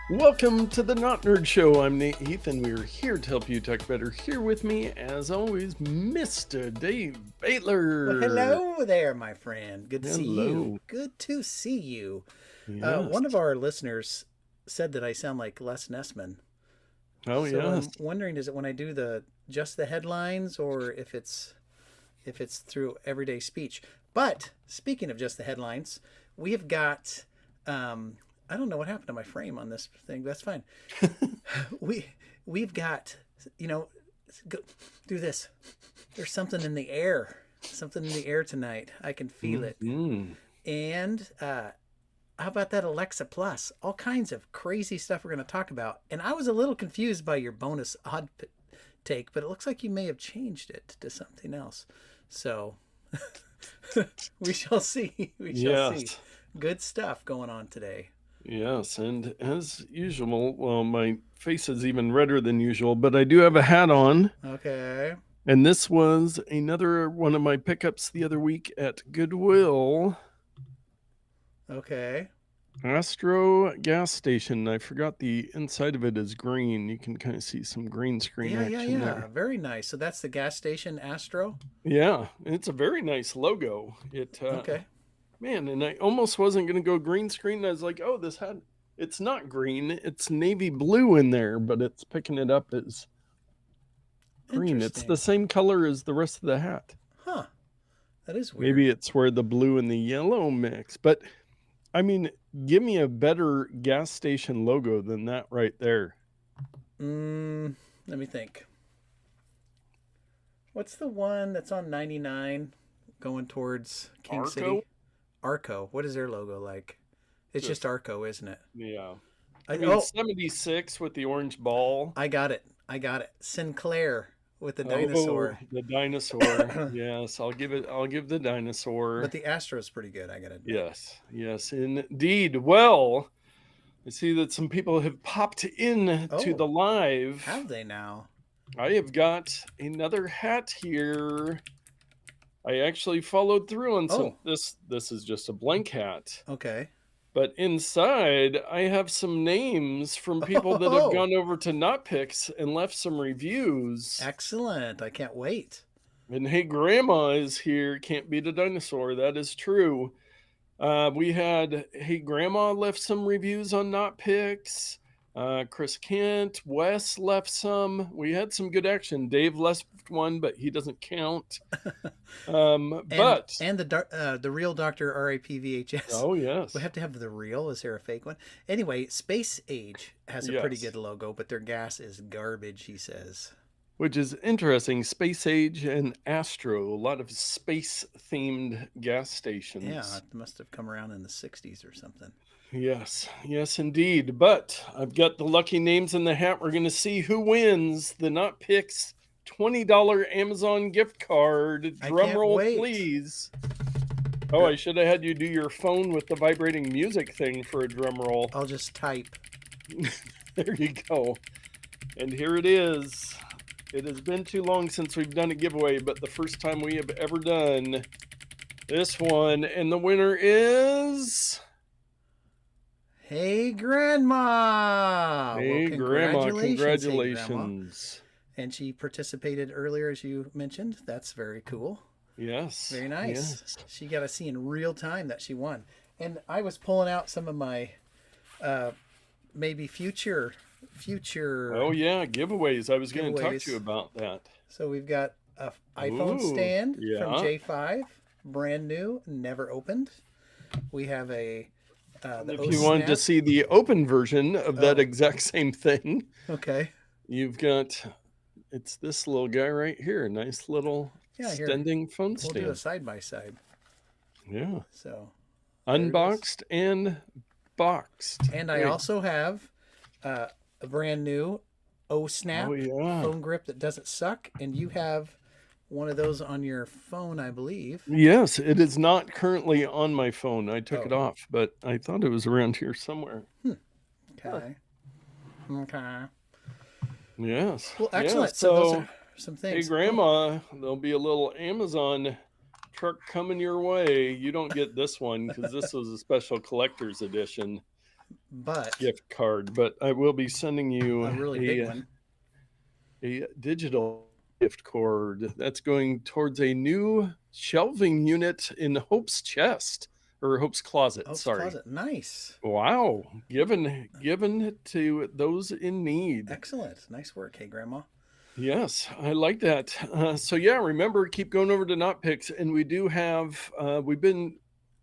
Welcome to the Not Nerd Show. I'm Nate Heath, and we're here to help you tech better. Here with me, as always, Mr. Dave Baitler. Well, hello there, my friend. Good to see you. Hello. Good to see you. Yes. One of our listeners said that I sound like Les Nessman. Oh, So yes. I'm wondering, is it when I do just the headlines, or if it's through everyday speech? But speaking of just the headlines, we have got I don't know what happened to my frame on this thing. That's fine. We've got, go, do this. There's something in the air. Something in the air tonight. I can feel it. And how about that Alexa Plus? All kinds of crazy stuff we're going to talk about. And I was a little confused by your bonus odd take, but it looks like you may have changed it to something else. So we shall see. We shall see. Good stuff going on today. Yes, and as usual, well, my face is even redder than usual, but I do have a hat on. Okay. And this was another one of my pickups the other week at Goodwill. Okay. Astro gas station. I forgot the inside of it is green. You can kind of see some green screen action there. Very nice. So that's the gas station Astro? Yeah, it's a very nice logo. Okay. Man, and I almost wasn't going to go green screen. I was like, oh, it's not green. It's navy blue in there, but it's picking it up as green. It's the same color as the rest of the hat. Huh. That is weird. Maybe it's where the blue and the yellow mix. But, I mean, give me a better gas station logo than that right there. Let me think. What's the one that's on 99 going towards King City? Arco. What is their logo like? It's just Arco, isn't it? Yeah. I mean, 76 with the orange ball. I got it. Sinclair with the dinosaur. The dinosaur. Yes, I'll give the dinosaur. But the Astro's pretty good, I gotta admit. Yes, indeed. Well, I see that some people have popped in to the live. Have they now? I have got another hat here. I actually followed through on some. This is just a blank hat. Okay. But inside, I have some names from people that have gone over to Notpicks and left some reviews. Excellent. I can't wait. And hey, Grandma is here. Can't beat a dinosaur. That is true. We had, hey, Grandma left some reviews on Notpicks. Chris Kent, Wes left some. We had some good action. Dave left one, but he doesn't count. And the real Dr. RIP VHS. Oh, yes. We have to have the real. Is there a fake one? Anyway, Space Age has a pretty good logo, but their gas is garbage, he says. Which is interesting. Space Age and Astro, a lot of space-themed gas stations. Yeah, it must have come around in the 60s or something. Yes, indeed. But I've got the lucky names in the hat. We're going to see who wins the Notpicks $20 Amazon gift card. Drum roll, please. Oh, I should have had you do your phone with the vibrating music thing for a drum roll. I'll just type. There you go. And here it is. It has been too long since we've done a giveaway, but the first time we have ever done this one. And the winner is... Hey, Grandma! Hey, Grandma, congratulations. Hey, Grandma. And she participated earlier, as you mentioned. That's very cool. Yes. Very nice. Yes. She got to see in real time that she won. And I was pulling out some of my maybe future... Oh, yeah, giveaways. I was going to talk to you about that. So we've got an iPhone stand from J5, brand new, never opened. We have a... if you wanted to see the open version of that exact same thing, okay, you've got, it's this little guy right here. Nice little standing phone stand. We'll do a side by side. Yeah. So unboxed and boxed. And I also have a brand new snap phone grip that doesn't suck. And you have one of those on your phone, I believe. Yes, it is not currently on my phone. I took it off, but I thought it was around here somewhere. Okay. Okay. Yes. Well, excellent. Yeah, so those are some things. Hey, Grandma, there'll be a little Amazon truck coming your way. You don't get this one because this was a special collector's edition. but gift card, but I will be sending you a really big one. a digital gift card that's going towards a new shelving unit in Hope's chest or Hope's closet. Hope's Sorry. closet. Nice. Wow. Given to those in need. Excellent. Nice work. Hey, Grandma. Yes, I like that. So yeah, remember, keep going over to Notpicks, and we do have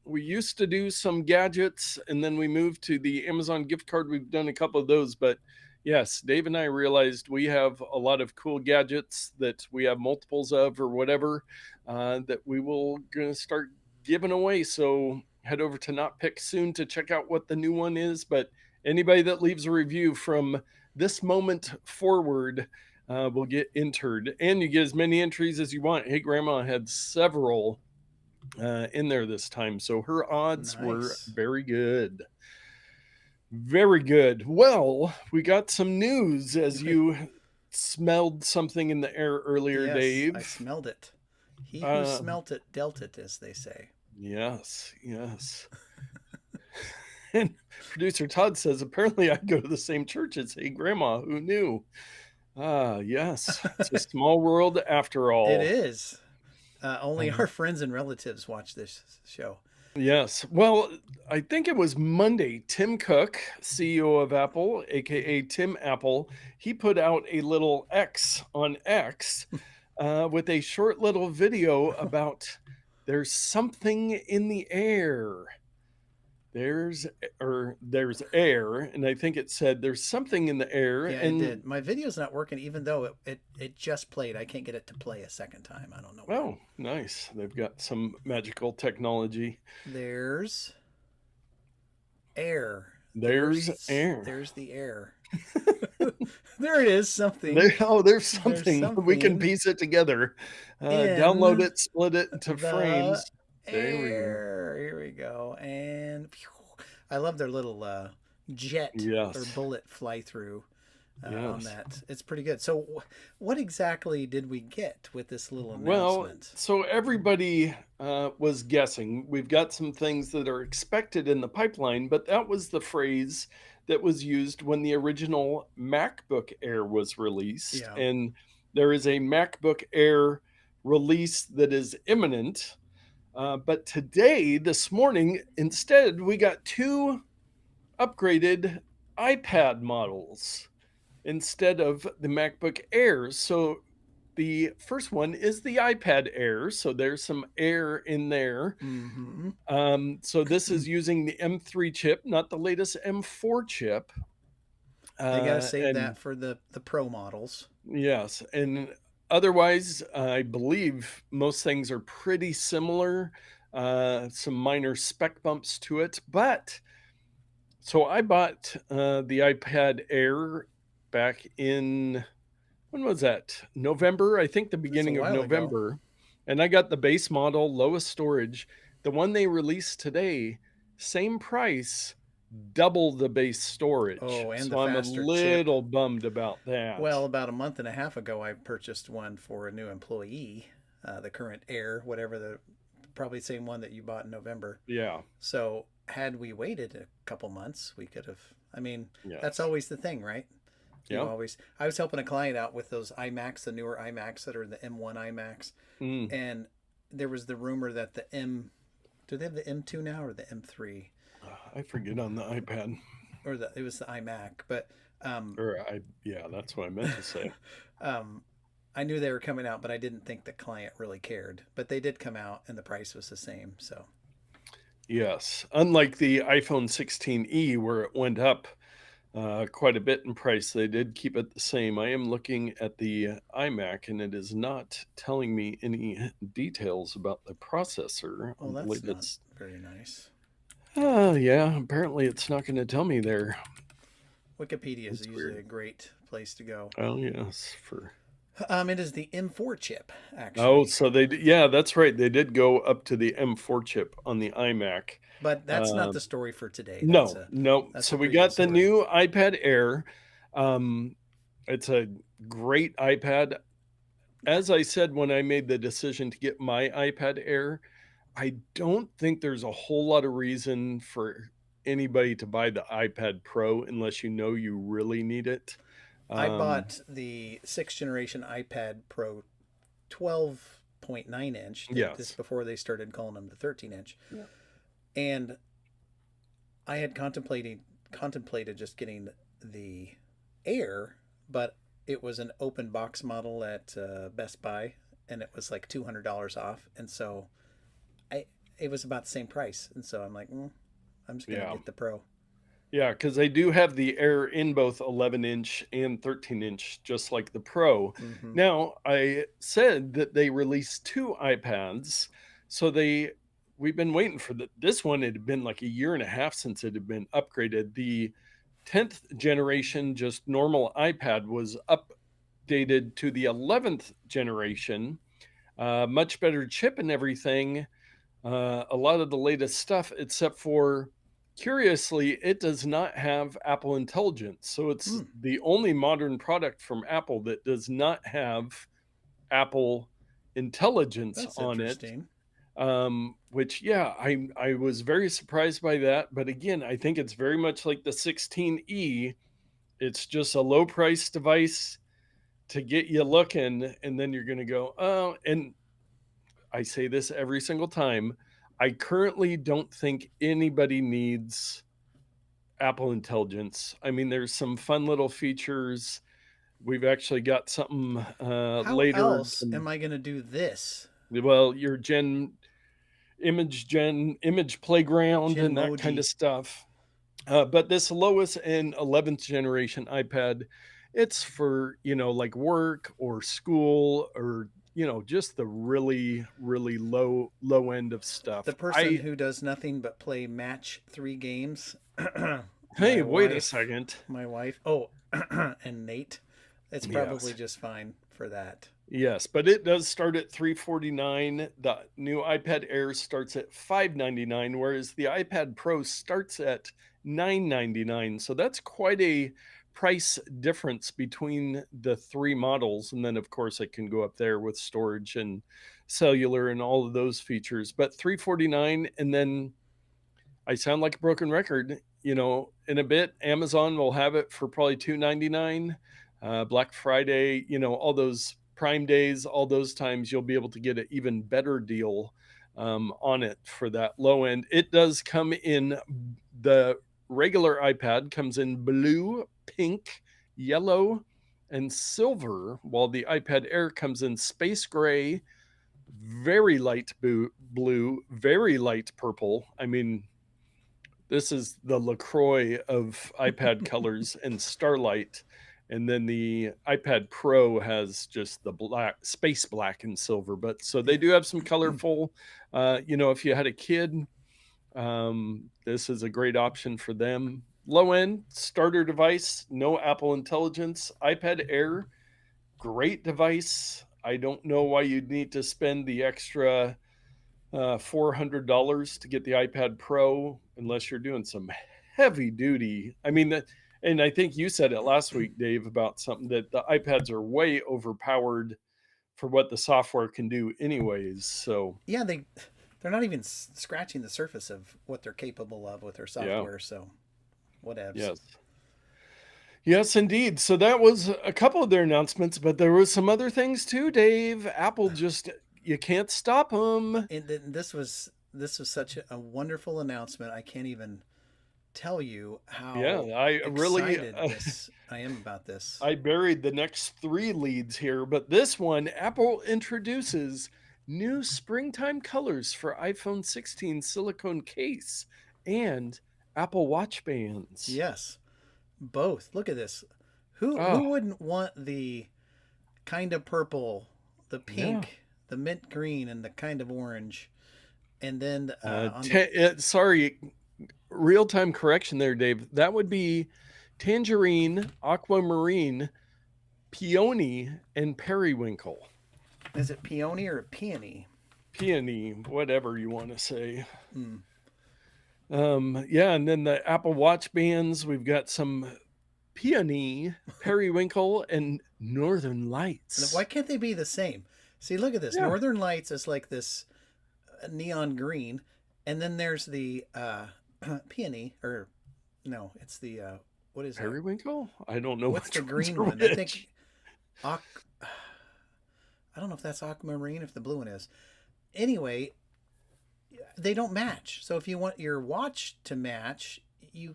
we used to do some gadgets, and then we moved to the Amazon gift card. We've done a couple of those, but yes, Dave and I realized we have a lot of cool gadgets that we have multiples of or whatever that we will gonna start giving away. So head over to Notpicks soon to check out what the new one is. But anybody that leaves a review from this moment forward will get entered, and you get as many entries as you want. Hey, Grandma had several in there this time, so her odds were very good. Very good. Well, we got some news as you smelled something in the air earlier, yes, Dave. I smelled it. He who smelt it dealt it, as they say. Yes. And producer Todd says, apparently I go to the same church as Hey Grandma. Who knew? Yes. It's a small world after all. It is. Only our friends and relatives watch this show. Yes. Well, I think it was Monday. Tim Cook, CEO of Apple, aka Tim Apple, he put out a little X on X with a short little video about there's something in the air. There's air, and I think it said there's something in the air. Yeah, and it did. My video's not working, even though it just played. I can't get it to play a second time. I don't know why. Oh, nice. They've got some magical technology. There's air. There's air. There's the air. There it is. Something. There's something. We can piece it together. Download it, split it into frames. Here we go. And phew, I love their little jet or bullet fly through on that. It's pretty good. So what exactly did we get with this little announcement? Well, so everybody was guessing. We've got some things that are expected in the pipeline, but that was the phrase that was used when the original MacBook Air was released. Yeah. And there is a MacBook Air release that is imminent. But today, this morning, instead, we got two upgraded iPad models instead of the MacBook Airs. So the first one is the iPad Air. So there's some air in there. Mm-hmm. So this is using the M3 chip, not the latest M4 chip. They got to save that for the Pro models. Yes. And otherwise, I believe most things are pretty similar. Some minor spec bumps to it. But so I bought the iPad Air back in, when was that? November, I think the beginning of November. Ago. And I got the base model, lowest storage. The one they released today, same price, double the base storage. Oh, and so the faster I'm a little bummed about that. Well, about a month and a half ago, I purchased one for a new employee, the current Air, whatever probably the same one that you bought in November. Yeah. So had we waited a couple months, we could have. I mean, that's always the thing, right? Yeah. I was helping a client out with those iMacs, the newer iMacs that are the M1 iMacs, and there was the rumor that the do they have the M2 now or the M3? I forget on the iPad. Or it was the iMac, but that's what I meant to say. I knew they were coming out, but I didn't think the client really cared. But they did come out, and the price was the same. So, yes, unlike the iPhone 16e, where it went up quite a bit in price, they did keep it the same. I am looking at the iMac, and it is not telling me any details about the processor. Oh, that's not very nice. Yeah, apparently it's not going to tell me there. Wikipedia is usually a great place to go. Oh, yes. It is the M4 chip, actually. Oh, so that's right. They did go up to the M4 chip on the iMac. But that's not the story for today. No. So we got the new iPad Air. It's a great iPad. As I said, when I made the decision to get my iPad Air, I don't think there's a whole lot of reason for anybody to buy the iPad Pro unless you know you really need it. I bought the 6th generation iPad Pro 12.9 inch. This Yes. before they started calling them the 13 inch. Yeah. And I had contemplated just getting the Air, but it was an open box model at Best Buy, and it was like $200 off, and so it was about the same price, and so I'm like, I'm just gonna get the Pro. Yeah, because they do have the Air in both 11-inch and 13-inch, just like the Pro. Mm-hmm. Now, I said that they released 2 iPads, so we've been waiting for this one. It had been like a year and a half since it had been upgraded. The 10th generation, just normal iPad, was updated to the 11th generation. Much better chip and everything. A lot of the latest stuff, except for, curiously, it does not have Apple Intelligence. So it's the only modern product from Apple that does not have Apple Intelligence on it. Which, yeah, I was very surprised by that. But again, I think it's very much like the 16E. It's just a low price device to get you looking, and then you're going to go, oh, and I say this every single time. I currently don't think anybody needs Apple Intelligence. I mean, there's some fun little features. We've actually got something later. How else am I going to do this? Well, your image playground and that kind of stuff. But this lowest and 11th generation iPad, it's for, like work or school or, just the really, really low end of stuff. The person who does nothing but play match 3 games. Hey, wait a second. My wife. Oh, and Nate. It's probably just fine for that. Yes, but it does start at $349. The new iPad Air starts at $599, whereas the iPad Pro starts at $999. So that's quite a price difference between the 3 models. And then, of course, it can go up there with storage and cellular and all of those features. But $349, and then I sound like a broken record. In a bit, Amazon will have it for probably $299. Black Friday, all those Prime days, all those times you'll be able to get an even better deal on it for that low end. It does come in, the regular iPad comes in blue, pink, yellow, and silver, while the iPad Air comes in space gray, very light blue, very light purple. I mean, this is the LaCroix of iPad colors, and starlight. And then the iPad Pro has just the space black and silver. But so they do have some colorful, if you had a kid, this is a great option for them. Low end starter device, no Apple Intelligence. iPad Air, great device. I don't know why you'd need to spend the extra $400 to get the iPad Pro unless you're doing some heavy duty. I mean, and I think you said it last week, Dave, about something that the iPads are way overpowered for what the software can do anyways. So yeah, they're not even scratching the surface of what they're capable of with their software. Yeah. So whatevs. Yes, indeed. So that was a couple of their announcements, but there was some other things too, Dave. Apple just, you can't stop them. And this was such a wonderful announcement. I can't even tell you how excited I am about this. I buried the next 3 leads here, but this one, Apple introduces new springtime colors for iPhone 16 silicone case and Apple Watch bands. Yes, both. Look at this. Who wouldn't want the kind of purple, the pink, the mint green, and the kind of orange? And then sorry, real-time correction there, Dave. That would be tangerine, aquamarine, peony, and periwinkle. Is it peony or peony? Peony, whatever you want to say. And then the Apple Watch bands, we've got some peony, periwinkle, and northern lights. Why can't they be the same? See, look at this. Yeah. Northern lights is like this neon green, and then there's the peony, or no, it's the what is that? Periwinkle? I don't know What's which the ones green are one? I which. think I don't know if that's aquamarine, if the blue one is. Anyway, they don't match. So if you want your watch to match, you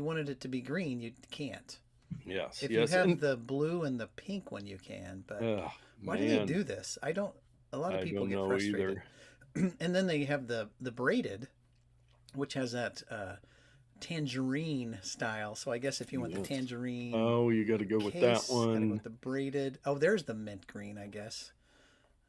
wanted it to be green, you can't. Yes, If you yes. have And the blue and the pink one, you can. But oh why do they man, do this? I don't. A lot of I people don't get know frustrated. either. And then they have the braided, which has that tangerine style. So I guess if you want the Yes. tangerine Oh, you got to go with that case, gotta go one. with the braided. Oh, there's the mint green, I guess.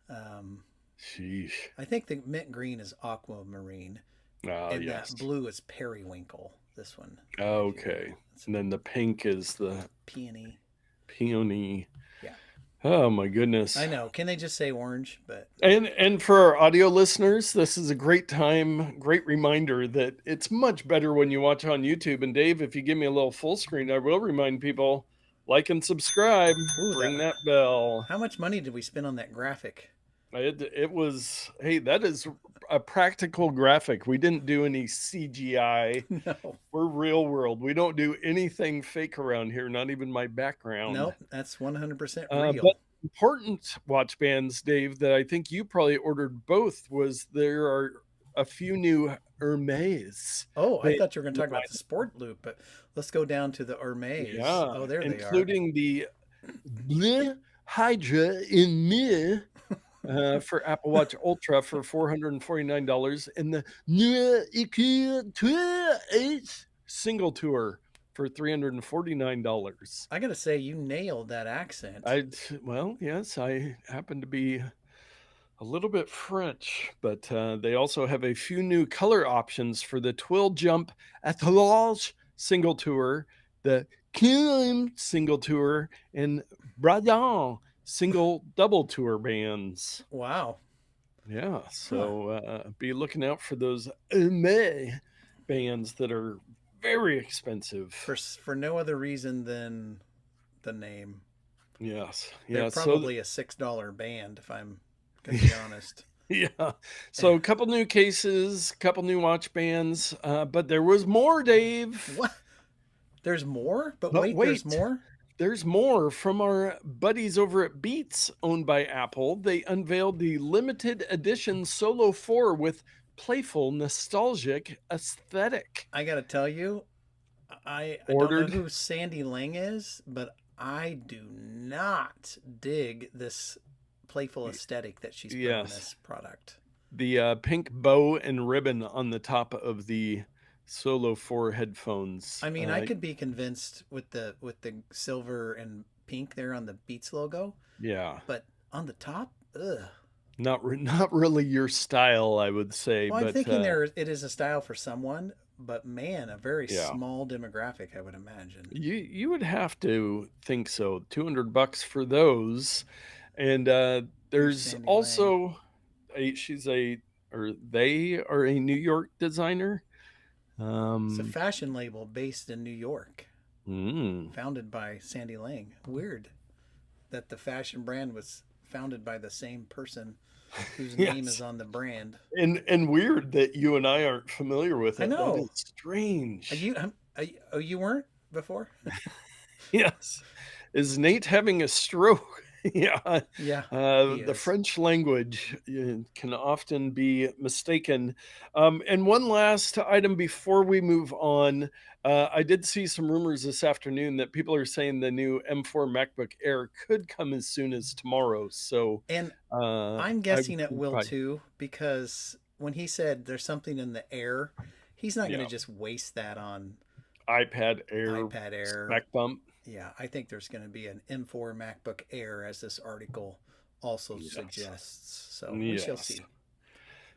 Um, Sheesh. I think the mint green is aquamarine, Ah, and that yes. blue is periwinkle. This one right here. Okay. It's And then the pink is the peony. peony. Yeah, Oh my I goodness. know. Can they just say orange? But And for our audio listeners, this is a great time, great reminder that it's much better when you watch on YouTube. And Dave, if you give me a little full screen, I will remind people like and subscribe, ooh, ring that bell. how much money did we spend on that graphic? It was, hey, that is a practical graphic. We didn't do any CGI. No, We're real world. We don't do anything fake around here, not even my background. nope. That's 100% But real. important watch bands, Dave, that I think you probably ordered both was there are a few new Hermes. Oh, I They, thought you were going to talk about the sport loop, but let's go down to the Hermes. yeah, Oh, there they are. including the Bleu Hydra in Me for Apple Watch Ultra for $449 and the New EQ Tour H single tour for $349. I got to say, you nailed that accent. I well, yes, I happen to be a little bit French, but they also have a few new color options for the Twill Jump Attelage single tour, the Kim single tour, and Bradon single double tour bands. Wow. Yeah, Huh. so be looking out for those May bands that are very expensive. For no other reason than the name. Yes, They're yeah. So probably a $6 band, if I'm going to be honest. yeah. Eh, So a couple new cases, a couple new watch bands, but there was more, Dave. what? There's more? But But wait, there's wait, more? there's more from our buddies over at Beats, owned by Apple. They unveiled the limited edition Solo 4 with playful, nostalgic aesthetic. I got to tell you, I don't know Ordered, who Sandy Lang is, but I do not dig this playful aesthetic that she's put on yes, this product. the pink bow and ribbon on the top of the Solo 4 headphones. I mean, I could be convinced with the silver and pink there on the Beats logo, Yeah. but on the top, ugh. Not really your style, I would say, Well, I'm but thinking there it is a style for someone, but man, a very yeah, small demographic, I would imagine. you would have to think so. $200 for those, and Here's there's Sandy Lang. also she's a or they are a New York designer. It's a Um, fashion label based in New York, mm, founded by Sandy Lang. Weird that the fashion brand was founded by the same person whose name is yes, on the brand. and weird that you and I aren't familiar with I it. That know. is strange. Oh, you weren't before? Yes. Is Nate having a stroke? Yeah. Yeah, he The is. French language can often be mistaken. And one last item before we move on. I did see some rumors this afternoon that people are saying the new M4 MacBook Air could come as soon as tomorrow. So And I'm I guessing it will probably, too, because when he said there's something in the air, he's not going to yeah, just waste that on iPad Air iPad Air. spec bump. Yeah, I think there's going to be an M4 MacBook Air, as this article also Yes. suggests. So we shall Yes. see.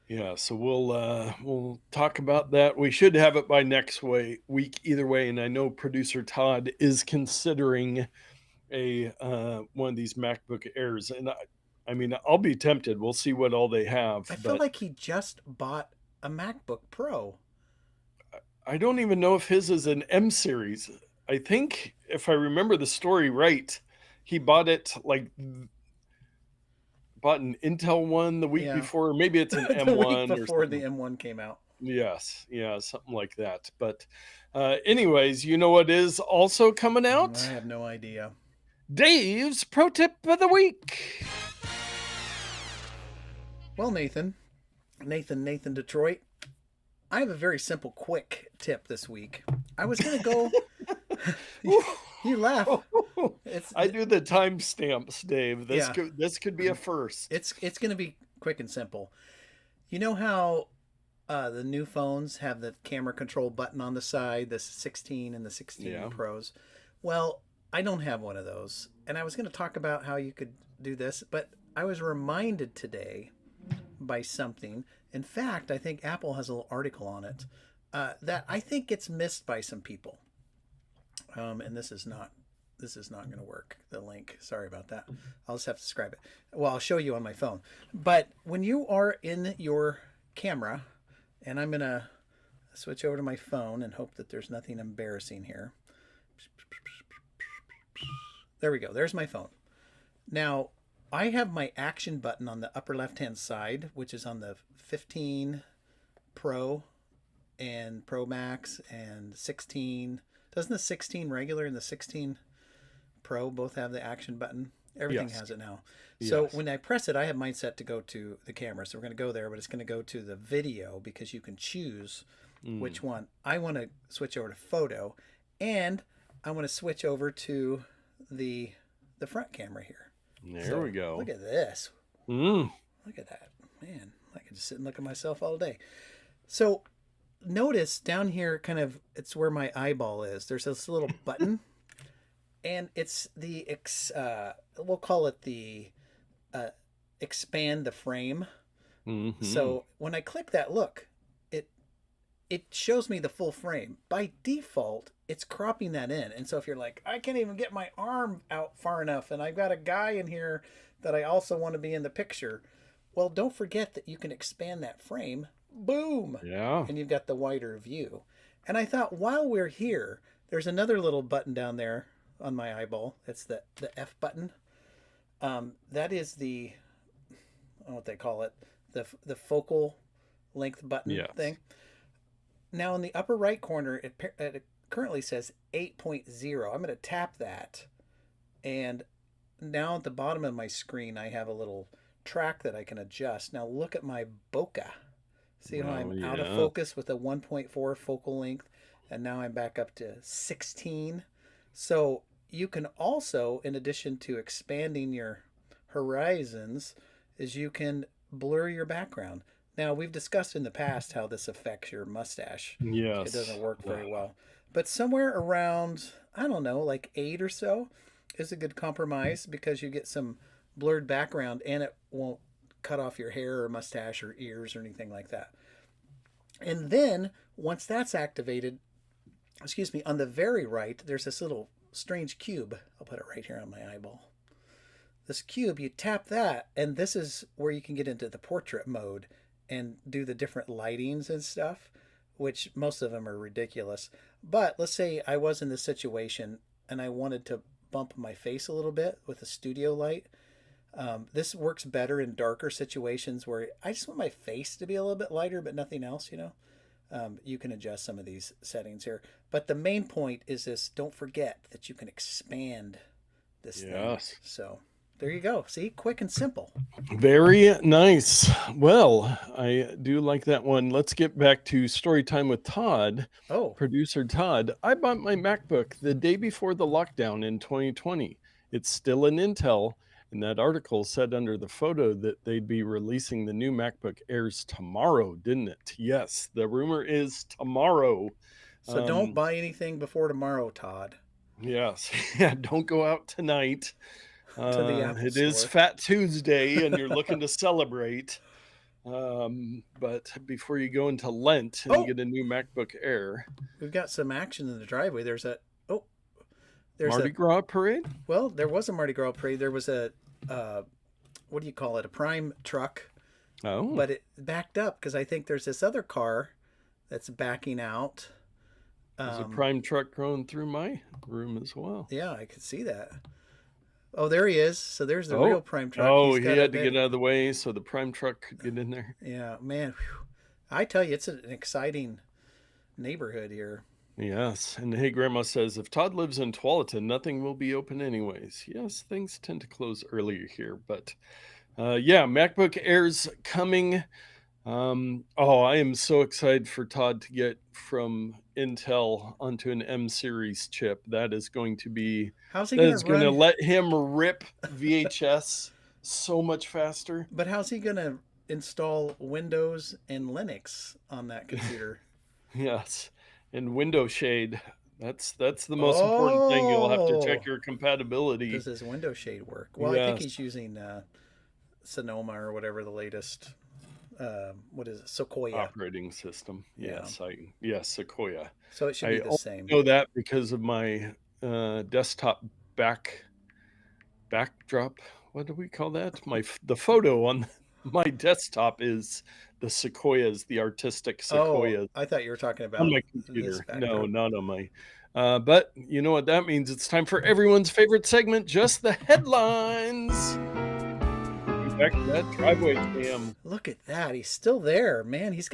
Yeah, so we'll talk about that. We should have it by next week either way. And I know producer Todd is considering a one of these MacBook Airs, and I mean I'll be tempted. We'll see what all they have, I feel but like he just bought a MacBook Pro. I don't even know if his is an M series. I think if I remember the story right, he bought it like bought an Intel one the week Yeah, before, or maybe it's an the week M1 or before the something. M1 came out. Yes, yeah, something like that. But anyways, you know what is also coming out? I have no idea. Dave's Pro Tip of the Week. Well, Nathan, Detroit, I have a very simple, quick tip this week. I was going to go... You laugh. I do the timestamps, Dave. Yeah. This could be a first. It's going to be quick and simple. You know how the new phones have the camera control button on the side, the 16 and the 16 Pros? Well, I don't have one of those. And I was going to talk about how you could do this, but I was reminded today by something. In fact, I think Apple has a little article on it that I think gets missed by some people. And this is not going to work. The link. Sorry about that. I'll just have to describe it. Well, I'll show you on my phone. But when you are in your camera, and I'm going to switch over to my phone and hope that there's nothing embarrassing here. There we go. There's my phone. Now, I have my action button on the upper left-hand side, which is on the 15 Pro and Pro Max and 16. Doesn't the 16 regular and the 16 Pro both have the action button? Everything has it now. So when I press it, I have mine set to go to the camera. So we're going to go there, but it's going to go to the video because you can choose which one. I want to switch over to photo, and I want to switch over to the front camera here. There we go. Look at this. Look at that. Man, I can just sit and look at myself all day. So notice down here, kind of, it's where my eyeball is. There's this little button, and it's the we'll call it the expand the frame. So when I click that, look, it shows me the full frame. By default, it's cropping that in. And so if you're like, I can't even get my arm out far enough, and I've got a guy in here that I also want to be in the picture, well, don't forget that you can expand that frame. Boom. Yeah. And you've got the wider view. And I thought, while we're here, there's another little button down there on my eyeball. It's the F button. That is the, I don't know what they call it, the focal length button thing. Now in the upper right corner, it currently says 8.0. I'm going to tap that. And now at the bottom of my screen, I have a little track that I can adjust. Now look at my bokeh. See how I'm out of focus with a 1.4 focal length, and now I'm back up to 16. So you can also, in addition to expanding your horizons, is you can blur your background. Now, we've discussed in the past how this affects your mustache. Yes. It doesn't work very well. But somewhere around, I don't know, like 8 or so is a good compromise because you get some blurred background and it won't cut off your hair or mustache or ears or anything like that. And then once that's activated, on the very right, there's this little strange cube. I'll put it right here on my eyeball. This cube, you tap that, and this is where you can get into the portrait mode and do the different lightings and stuff, which most of them are ridiculous. But let's say I was in this situation and I wanted to bump my face a little bit with a studio light. This works better in darker situations where I just want my face to be a little bit lighter, but nothing else, You can adjust some of these settings here. But the main point is this, don't forget that you can expand this thing. So there you go. See, quick and simple. Very nice. Well, I do like that one. Let's get back to story time with Todd. Producer Todd. I bought my MacBook the day before the lockdown in 2020. It's still an Intel, and that article said under the photo that they'd be releasing the new MacBook Airs tomorrow, didn't it? Yes, the rumor is tomorrow. So don't buy anything before tomorrow, Todd. Yes. Yeah, don't go out tonight. It is Fat Tuesday and you're looking to celebrate. But before you go into Lent and get a new MacBook Air. We've got some action in the driveway. There's Mardi Gras parade? Well, there was a Mardi Gras parade. There was a, what do you call it? A prime truck. Oh. But it backed up because I think there's this other car that's backing out. There's a prime truck going through my room as well. Yeah, I could see that. Oh, there he is. So there's the real prime truck. Oh, he had to get out of the way so the prime truck could get in there. Yeah, man. Whew. I tell you, it's an exciting neighborhood here. Yes. And Hey Grandma says, if Todd lives in Tualatin, nothing will be open anyways. Yes, things tend to close earlier here. But yeah, MacBook Air's coming. I am so excited for Todd to get from Intel onto an M series chip. That is going to be, How's he that going is to going to run? let him rip VHS so much faster. But how's he going to install Windows and Linux on that computer? Yes. And window shade. That's the most important thing. You'll have to check Oh, your compatibility. does his window shade work? Well, I think Yes. he's using Sonoma or whatever the latest. What is it? Sequoia. Operating system. Yes. Yes, Sequoia. So it should be the same. I know that because of my desktop backdrop. What do we call that? The photo on my desktop is the sequoias, the artistic sequoias. Oh, I thought you were talking about on my computer. No, not on my. But you know what that means? It's time for everyone's favorite segment, just the headlines. Back to that driveway cam. Look at that. He's still there, man. He's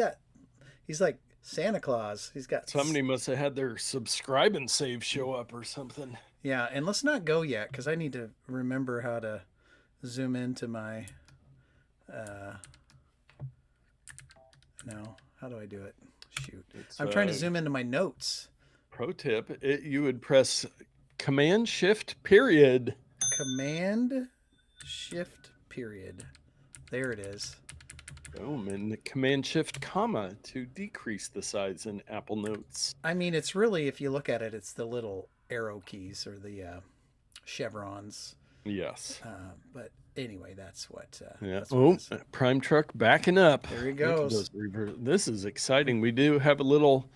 like Santa Claus. Somebody must have had their subscribe and save show up or something. Yeah, and let's not go yet because I need to remember how to zoom into my. No, how do I do it? Shoot, I'm trying to zoom into my notes. Pro tip: you would press Command Shift period. Command Shift period. There it is. Boom, and Command Shift comma to decrease the size in Apple Notes. I mean, it's really, if you look at it, it's the little arrow keys or the chevrons. Yes. But anyway, that's what. Yeah. That's what Prime truck backing up. There he goes. This is exciting. We do have a little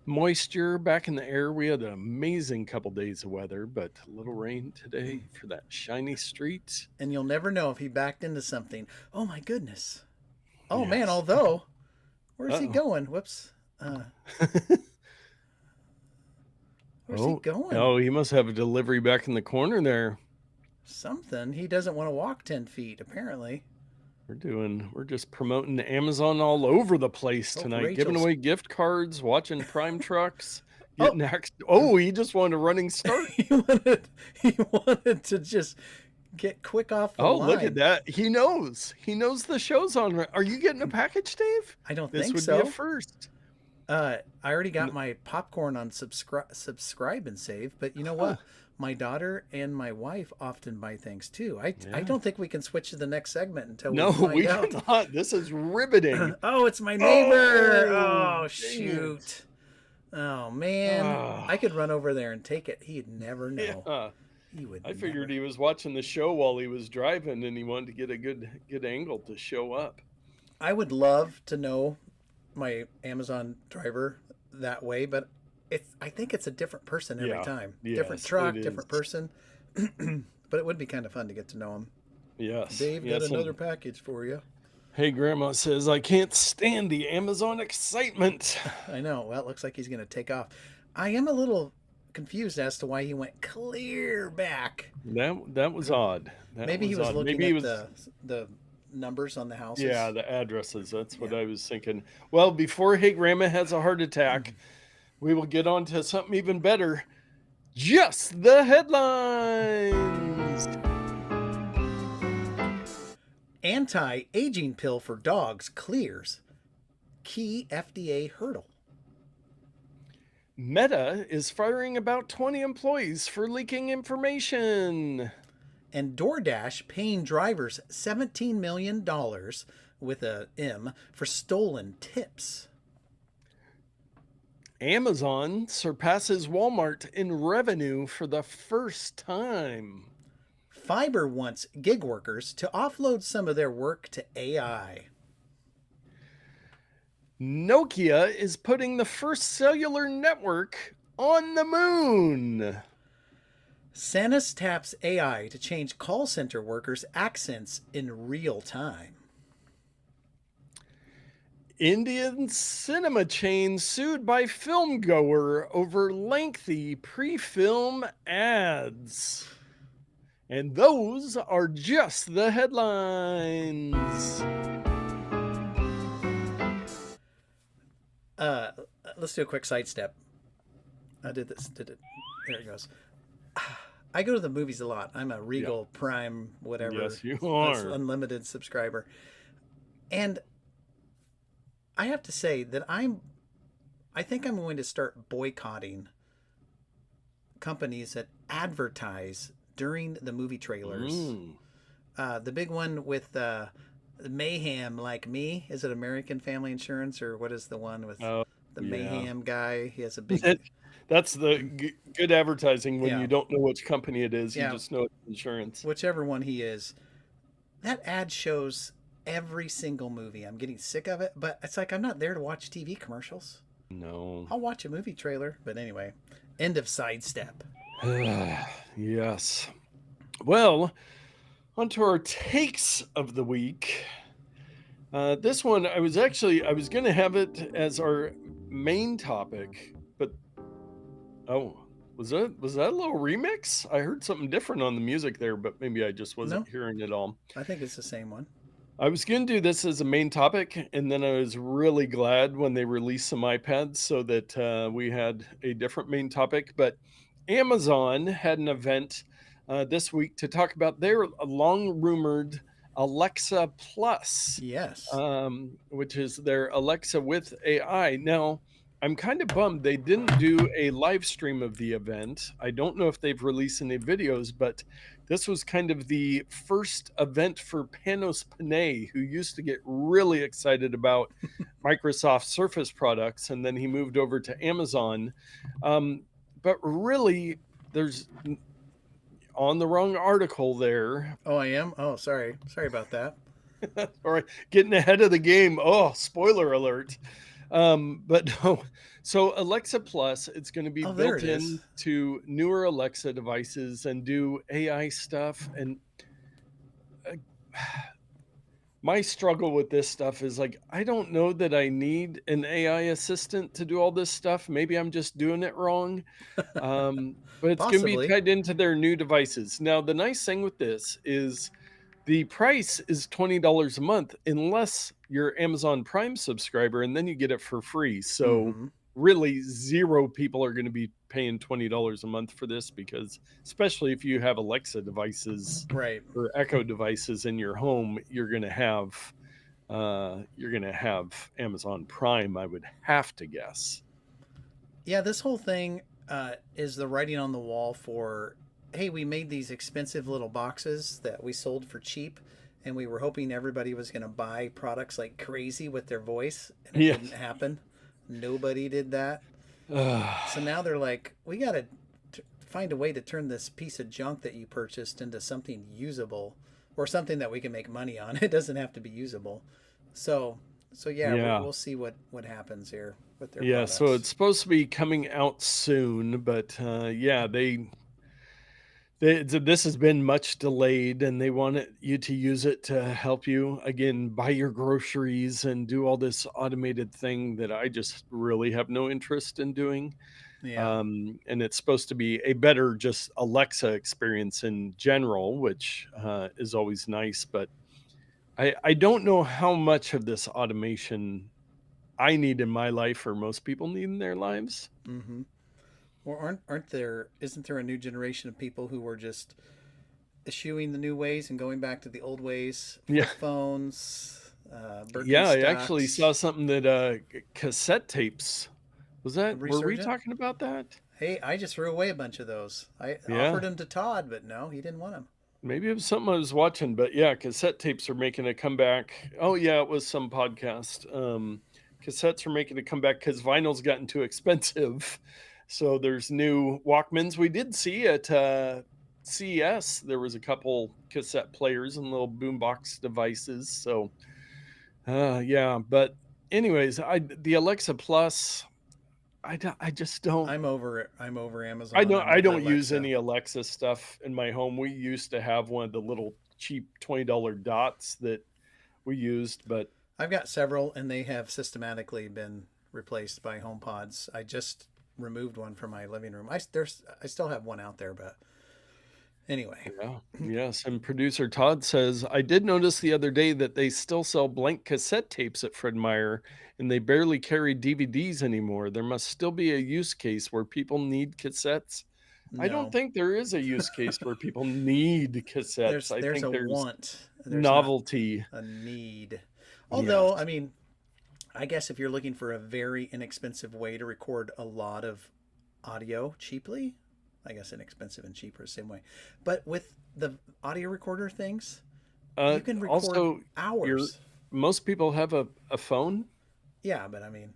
moisture back in the air. We had an amazing couple days of weather, but a little rain today for that shiny street. And you'll never know if he backed into something. Oh my goodness. Oh yes. Man, although, where's he going? Whoops. Where's he going? Oh, he must have a delivery back in the corner there. Something. He doesn't want to walk 10 feet, apparently. We're just promoting Amazon all over the place tonight, giving away gift cards, watching Prime trucks, getting he just wanted a running start. he wanted to just get quick off the line. Look at that. He knows the show's on. Are you getting a package, Dave? I don't think so. This would be a first. I already got my popcorn on subscribe and save, but you know what? My daughter and my wife often buy things too. I don't think we can switch to the next segment until we find out. Cannot. This is riveting. Oh, it's my neighbor. Oh shoot. Oh man. I could run over there and take it. He'd never know. Yeah. I figured he was watching the show while he was driving and he wanted to get a good angle to show up. I would love to know my Amazon driver that way, but I think it's a different person every time. Yes, different truck, different person. But it would be kind of fun to get to know him. Yes. Dave got another package for you. Hey, Grandma says, I can't stand the Amazon excitement. I know. Well, it looks like he's going to take off. I am a little confused as to why he went clear back. That was odd. Maybe he was looking at the numbers on the houses. Yeah, the addresses. That's what I was thinking. Well, before Hey Grandma has a heart attack, we will get on to something even better. Just the headlines. Anti-aging pill for dogs clears key FDA hurdle. Meta is firing about 20 employees for leaking information. And DoorDash paying drivers $17 million with a M for stolen tips. Amazon surpasses Walmart in revenue for the first time. Fiverr wants gig workers to offload some of their work to AI. Nokia is putting the first cellular network on the moon. Sanus taps AI to change call center workers' accents in real time. Indian cinema chain sued by filmgoer over lengthy pre-film ads. And those are just the headlines. Uh, let's do a quick sidestep. I did this. Did it? There it goes. I go to the movies a lot. I'm a Yeah. Regal Prime, whatever, Yes, you are. unlimited subscriber, and I have to say that I think I'm going to start boycotting companies that advertise during the movie trailers. The big one with Mayhem, like me, is it American Family Insurance, or what is the one with Oh, the yeah. Mayhem guy? He has a big. That's the good advertising when Yeah, you don't know which company it is. You yeah, just know it's insurance. whichever one he is. That ad shows every single movie. I'm getting sick of it, but it's like I'm not there to watch TV commercials. No. I'll watch a movie trailer, but anyway, end of sidestep. Yes. Well, on to our takes of the week. This one, I was going to have it as our main topic, but oh, was that a little remix? I heard something different on the music there, but maybe I just wasn't No, hearing it all. I think it's the same one. I was going to do this as a main topic, and then I was really glad when they released some iPads so that we had a different main topic. But Amazon had an event this week to talk about their long rumored Alexa Plus, Yes. which is their Alexa with AI. Now, I'm kind of bummed they didn't do a live stream of the event. I don't know if they've released any videos, but this was kind of the first event for Panos Panay, who used to get really excited about Microsoft Surface products, and then he moved over to Amazon. But really, there's on the wrong article there. Oh, I am? Oh, sorry. Sorry about that. All right, getting ahead of the game. Oh, spoiler alert. But no, so Alexa Plus, it's going to be built in to newer Alexa devices and do AI stuff. And my struggle with this stuff is like, I don't know that I need an AI assistant to do all this stuff. Maybe I'm just doing it wrong. But it's going to be tied into their new devices. Now, the nice thing with this is the price is $20 a month unless you're Amazon Prime subscriber, and then you get it for free. So really zero people are going to be paying $20 a month for this, because especially if you have Alexa devices or Echo devices in your home, you're going to have Amazon Prime, I would have to guess. Yeah, this whole thing is the writing on the wall for, hey, we made these expensive little boxes that we sold for cheap, and we were hoping everybody was going to buy products like crazy with their voice, and it didn't happen. Nobody did that. So now they're like, we got to find a way to turn this piece of junk that you purchased into something usable, or something that we can make money on. It doesn't have to be usable. So yeah. We'll see what happens here with their products. So it's supposed to be coming out soon, but this has been much delayed, and they want you to use it to help you, again, buy your groceries and do all this automated thing that I just really have no interest in doing. Yeah. And it's supposed to be a better just Alexa experience in general, which is always nice. But I don't know how much of this automation I need in my life or most people need in their lives. Mm-hmm. Or isn't there a new generation of people who were just eschewing the new ways and going back to the old ways? Flip phones, I actually saw something that cassette tapes. Were we talking about that? Hey, I just threw away a bunch of those. I offered them to Todd, but no, he didn't want them. Maybe it was something I was watching, but yeah, cassette tapes are making a comeback. Oh yeah, it was some podcast. Cassettes are making a comeback because vinyl's gotten too expensive. So there's new Walkmans. We did see at CES, there was a couple cassette players and little boombox devices. So yeah, but anyways, the Alexa Plus, I just don't. I'm over it. I'm over Amazon. I don't use any Alexa stuff in my home. We used to have one of the little cheap $20 dots that we used, but I've got several, and they have systematically been replaced by HomePods. I just removed one from my living room. I still have one out there, but Anyway. Yeah. Yes. And producer Todd says, I did notice the other day that they still sell blank cassette tapes at Fred Meyer and they barely carry DVDs anymore. There must still be a use case where people need cassettes. I don't No. think there is a use case where people need cassettes. I There's think a there's want. There's not novelty. a need. Yes. Although, I mean, I guess if you're looking for a very inexpensive way to record a lot of audio cheaply, I guess inexpensive and cheaper the same way. But with the audio recorder things, you can record Also, your hours. most people have a phone. Yeah, but I mean,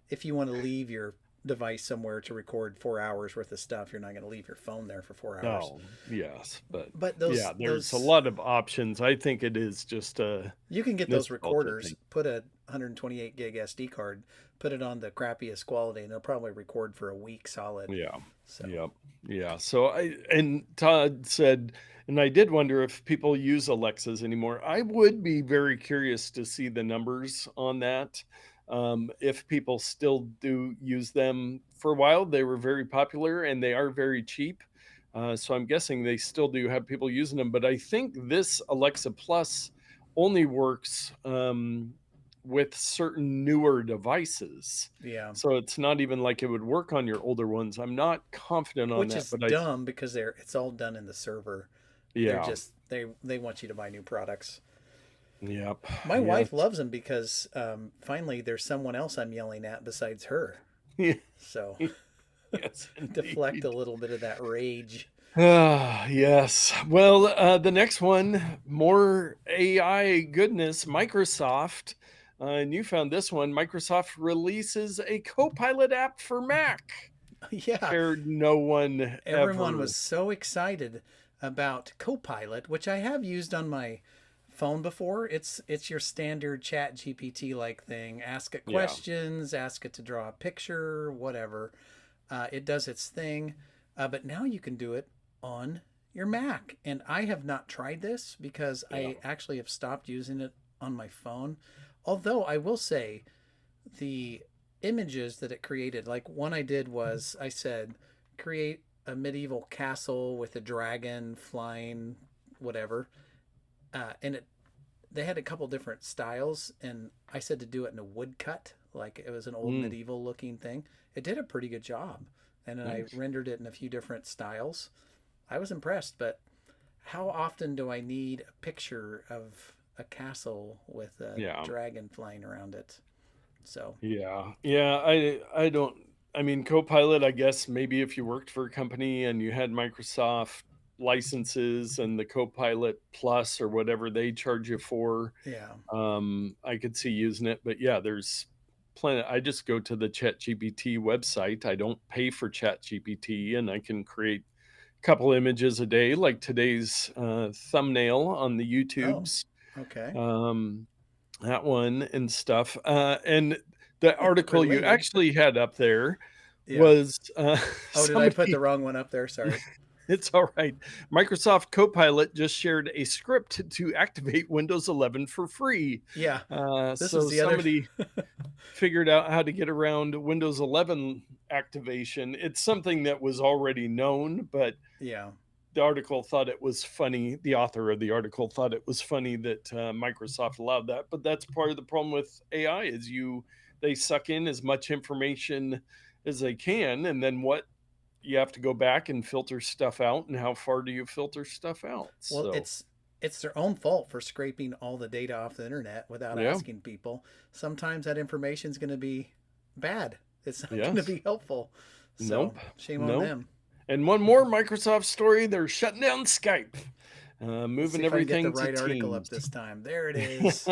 if you want to leave your device somewhere to record 4 hours worth of stuff, you're not going to leave your phone there for 4 hours. Oh, yes, but But yeah, there's a those lot of options. I think it is just a you can get those nostalgia recorders, thing. put a 128 gig SD card, put it on the crappiest quality, and they'll probably record for a week solid. Yeah. So Yep. Yeah. So and Todd said, and I did wonder if people use Alexas anymore. I would be very curious to see the numbers on that. If people still do use them. For a while, they were very popular and they are very cheap. So I'm guessing they still do have people using them. But I think this Alexa Plus only works with certain newer devices. yeah, So it's not even like it would work on your older ones. I'm not confident on which that, is but I dumb because it's all done in the server. They're yeah. just they want you to buy new products. Yep. My Yes. wife loves them because finally there's someone else I'm yelling at besides her. So Yes, deflect indeed. a little bit of that rage. Ah, yes. Well, the next one, more AI goodness, Microsoft. And you found this one. Microsoft releases a Copilot app for Mac. Yeah, Cared no one everyone ever. was so excited about Copilot, which I have used on my phone before. It's your standard chat GPT like thing. Ask it Yeah. questions, ask it to draw a picture, whatever. It does its thing. But now you can do it on your Mac. And I have not tried this because Yeah. I actually have stopped using it on my phone. Although I will say the images that it created, like one I did was I said, create a medieval castle with a dragon flying, whatever. And they had a couple different styles, and I said to do it in a woodcut, like it was an old Mm, medieval looking thing. It did a pretty good job, and then I nice. rendered it in a few different styles. I was impressed, but how often do I need a picture of a castle with a Yeah. dragon flying around it? So Yeah. Yeah. I don't I mean Copilot, I guess maybe if you worked for a company and you had Microsoft licenses and the Copilot Plus or whatever they charge you for, yeah. I could see using it. But yeah, there's plenty. I just go to the ChatGPT website. I don't pay for ChatGPT and I can create a couple images a day, like today's thumbnail on the Oh, YouTubes. okay. Um, that one and stuff. And the article you Related. actually had up there Yeah. was Oh, did I put the somebody, wrong one up there? Sorry. it's all right. Microsoft Copilot just shared a script to activate Windows 11 for free. Yeah. This was So the other. somebody figured out how to get around Windows 11 activation. It's something that was already known, but Yeah. the article thought it was funny. The author of the article thought it was funny that Microsoft allowed that, but that's part of the problem with AI is they suck in as much information as they can, and then what you have to go back and filter stuff out, and how far do you filter stuff out? Well, So it's their own fault for scraping all the data off the internet without yeah, asking people. Sometimes that information is going to be bad. It's not going to yes, be helpful. So nope, shame on nope. them. And one more Microsoft story: they're shutting down Skype, Let's see moving if I can get the everything to right article up Teams. this time. There it is.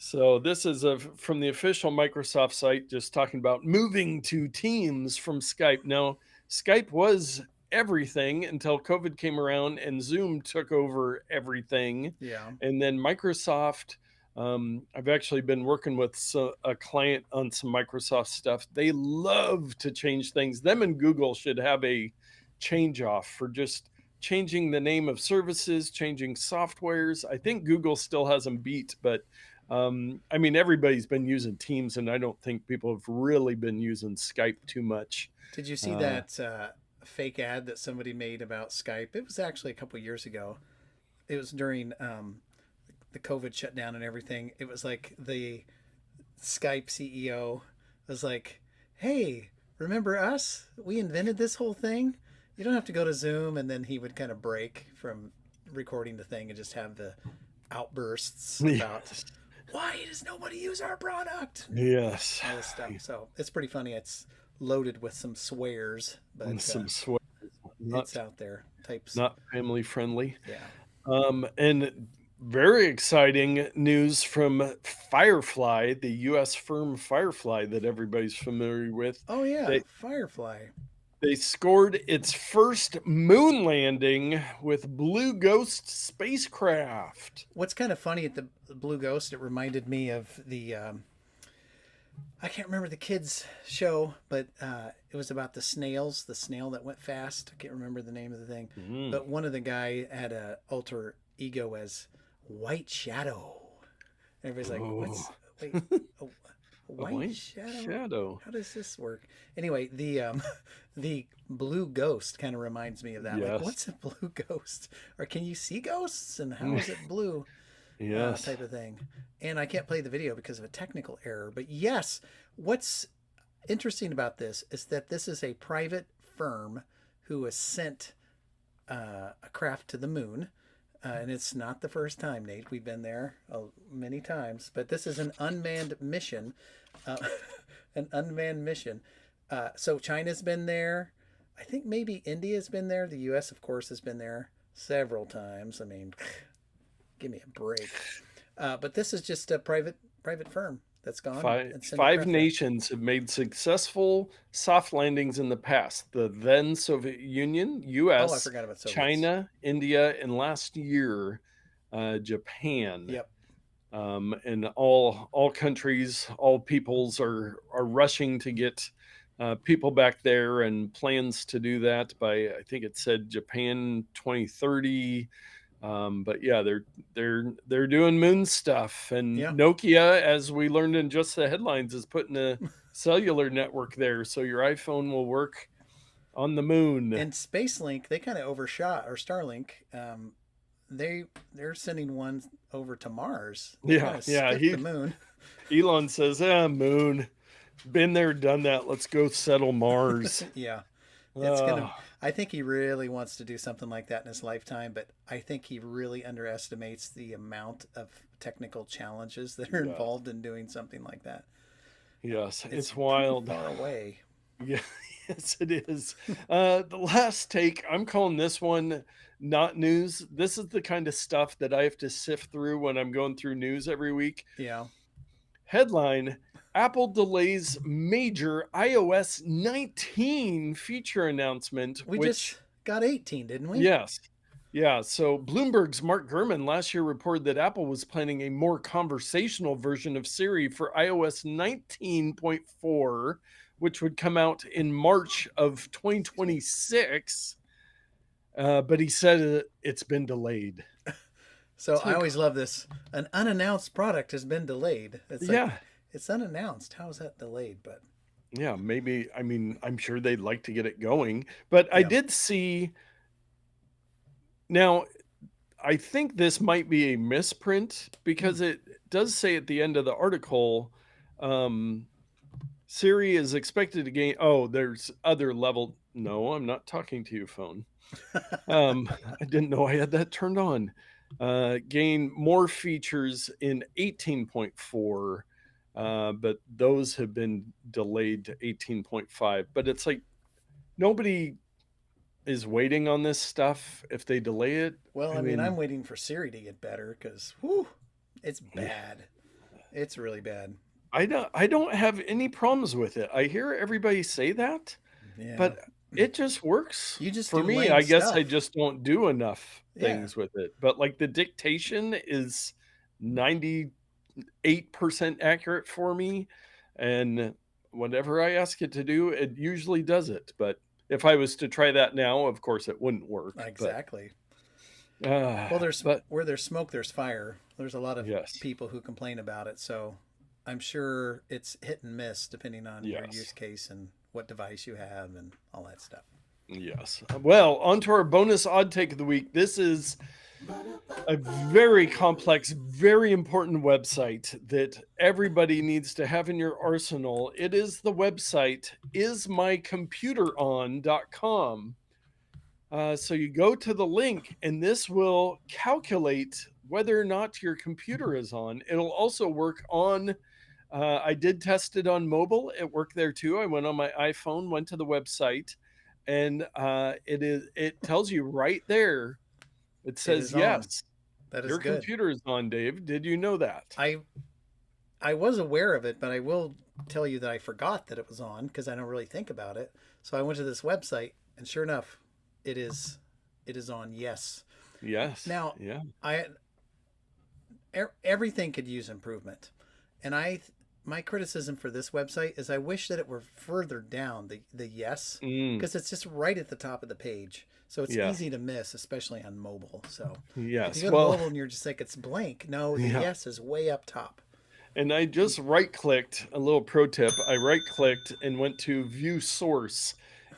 So this is from the official Microsoft site, just talking about moving to Teams from Skype. Now, Skype was everything until COVID came around and Zoom took over everything. Yeah. And then Microsoft, I've actually been working with a client on some Microsoft stuff. They love to change things. Them and Google should have a change off for just changing the name of services, changing softwares. I think Google still has them beat, but I mean, everybody's been using Teams, and I don't think people have really been using Skype too much. Did you see Uh, that fake ad that somebody made about Skype. It was actually a couple years ago. It was during the COVID shutdown and everything. It was like the Skype CEO was like, "Hey, remember us? We invented this whole thing. You don't have to go to Zoom." And then he would kind of break from recording the thing and just have the outbursts about why does nobody use our product? Yes. All this stuff. So it's pretty funny. It's loaded with some swears, but Some swear. it's out there. Types. Not family friendly. Yeah. And very exciting news from Firefly, the U.S. firm Firefly that everybody's familiar with. Oh yeah, Firefly. They scored its first moon landing with Blue Ghost spacecraft. What's kind of funny at the Blue Ghost, it reminded me of the I can't remember the kids show, but it was about the snails, the snail that went fast. I can't remember the name of the thing. But one of the guy had a alter ego as White Shadow. Everybody's like, "What's wait? A white shadow? How does this work?" Anyway, the Blue Ghost kind of reminds me of that. Yes. Like, what's a blue ghost? Or can you see ghosts? And how is it blue? Yes. Type of thing. And I can't play the video because of a technical error. But yes, what's interesting about this is that this is a private firm who has sent a craft to the moon. And it's not the first time, Nate. We've been there many times. But this is an unmanned mission. An unmanned mission. So China's been there. I think maybe India's been there. The U.S., of course, has been there several times. I mean, give me a break. But this is just a private firm that's gone. Five nations have made successful soft landings in the past. The then Soviet Union, U.S., I forgot about Soviets. China, India, and last year, Japan. Yep. And all countries, all peoples are rushing to get people back there, and plans to do that by, I think it said Japan 2030. But yeah, they're doing moon stuff, and Nokia, as we learned in just the headlines, is putting a cellular network there, so your iPhone will work on the moon. And SpaceLink, they kind of overshot, or Starlink. They're sending one over to Mars. The moon. Elon says, moon, been there, done that. Let's go settle Mars. Yeah. It's gonna. I think he really wants to do something like that in his lifetime, but I think he really underestimates the amount of technical challenges that are involved in doing something like that. Yes, it's wild. Far away. Yeah, yes, it is. The last take, I'm calling this one not news. This is the kind of stuff that I have to sift through when I'm going through news every week. Yeah. Headline: Apple delays major iOS 19 feature announcement. We just got 18, didn't we? Yes. Yeah. So Bloomberg's Mark Gurman last year reported that Apple was planning a more conversational version of Siri for iOS 19.4, which would come out in March of 2026. But he said it's been delayed. So I always love this. An unannounced product has been delayed. It's like, it's unannounced. How is that delayed? But yeah, maybe. I mean, I'm sure they'd like to get it going. But I did see. Now, I think this might be a misprint, because it does say at the end of the article, Siri is expected to gain. Oh, there's other level. No, I'm not talking to you, phone. I didn't know I had that turned on. Gain more features in 18.4, but those have been delayed to 18.5. But it's like nobody is waiting on this stuff if they delay it. Well, I mean, I'm waiting for Siri to get better, because it's bad. It's really bad. I don't have any problems with it. I hear everybody say that, but it just works. You just for me, I guess I just don't do enough things with it. But like the dictation is 98% accurate for me, and whatever I ask it to do, it usually does it. But if I was to try that now, of course it wouldn't work. Exactly. Well, where there's smoke, there's fire. There's a lot of people who complain about it. So I'm sure it's hit and miss depending on your use case and what device you have and all that stuff. Yes. Well, on to our bonus odd take of the week. This is a very complex, very important website that everybody needs to have in your arsenal. It is the website ismycomputeron.com. So you go to the link, and this will calculate whether or not your computer is on. It'll also work on. I did test it on mobile. It worked there too. I went on my iPhone, went to the website, and it tells you right there. It says yes. That is Your good. computer is on, Dave. Did you know that? I was aware of it, but I will tell you that I forgot that it was on because I don't really think about it. So I went to this website, and sure enough, it is on. Yes. Yes. Now, yeah. Everything could use improvement, and my criticism for this website is I wish that it were further down the yes, because it's just right at the top of the page. So it's easy to miss, especially on mobile. So if you go to mobile and you're just like, it's blank. No, the yes is way up top. And I just right-clicked, a little pro tip. I right-clicked and went to view source.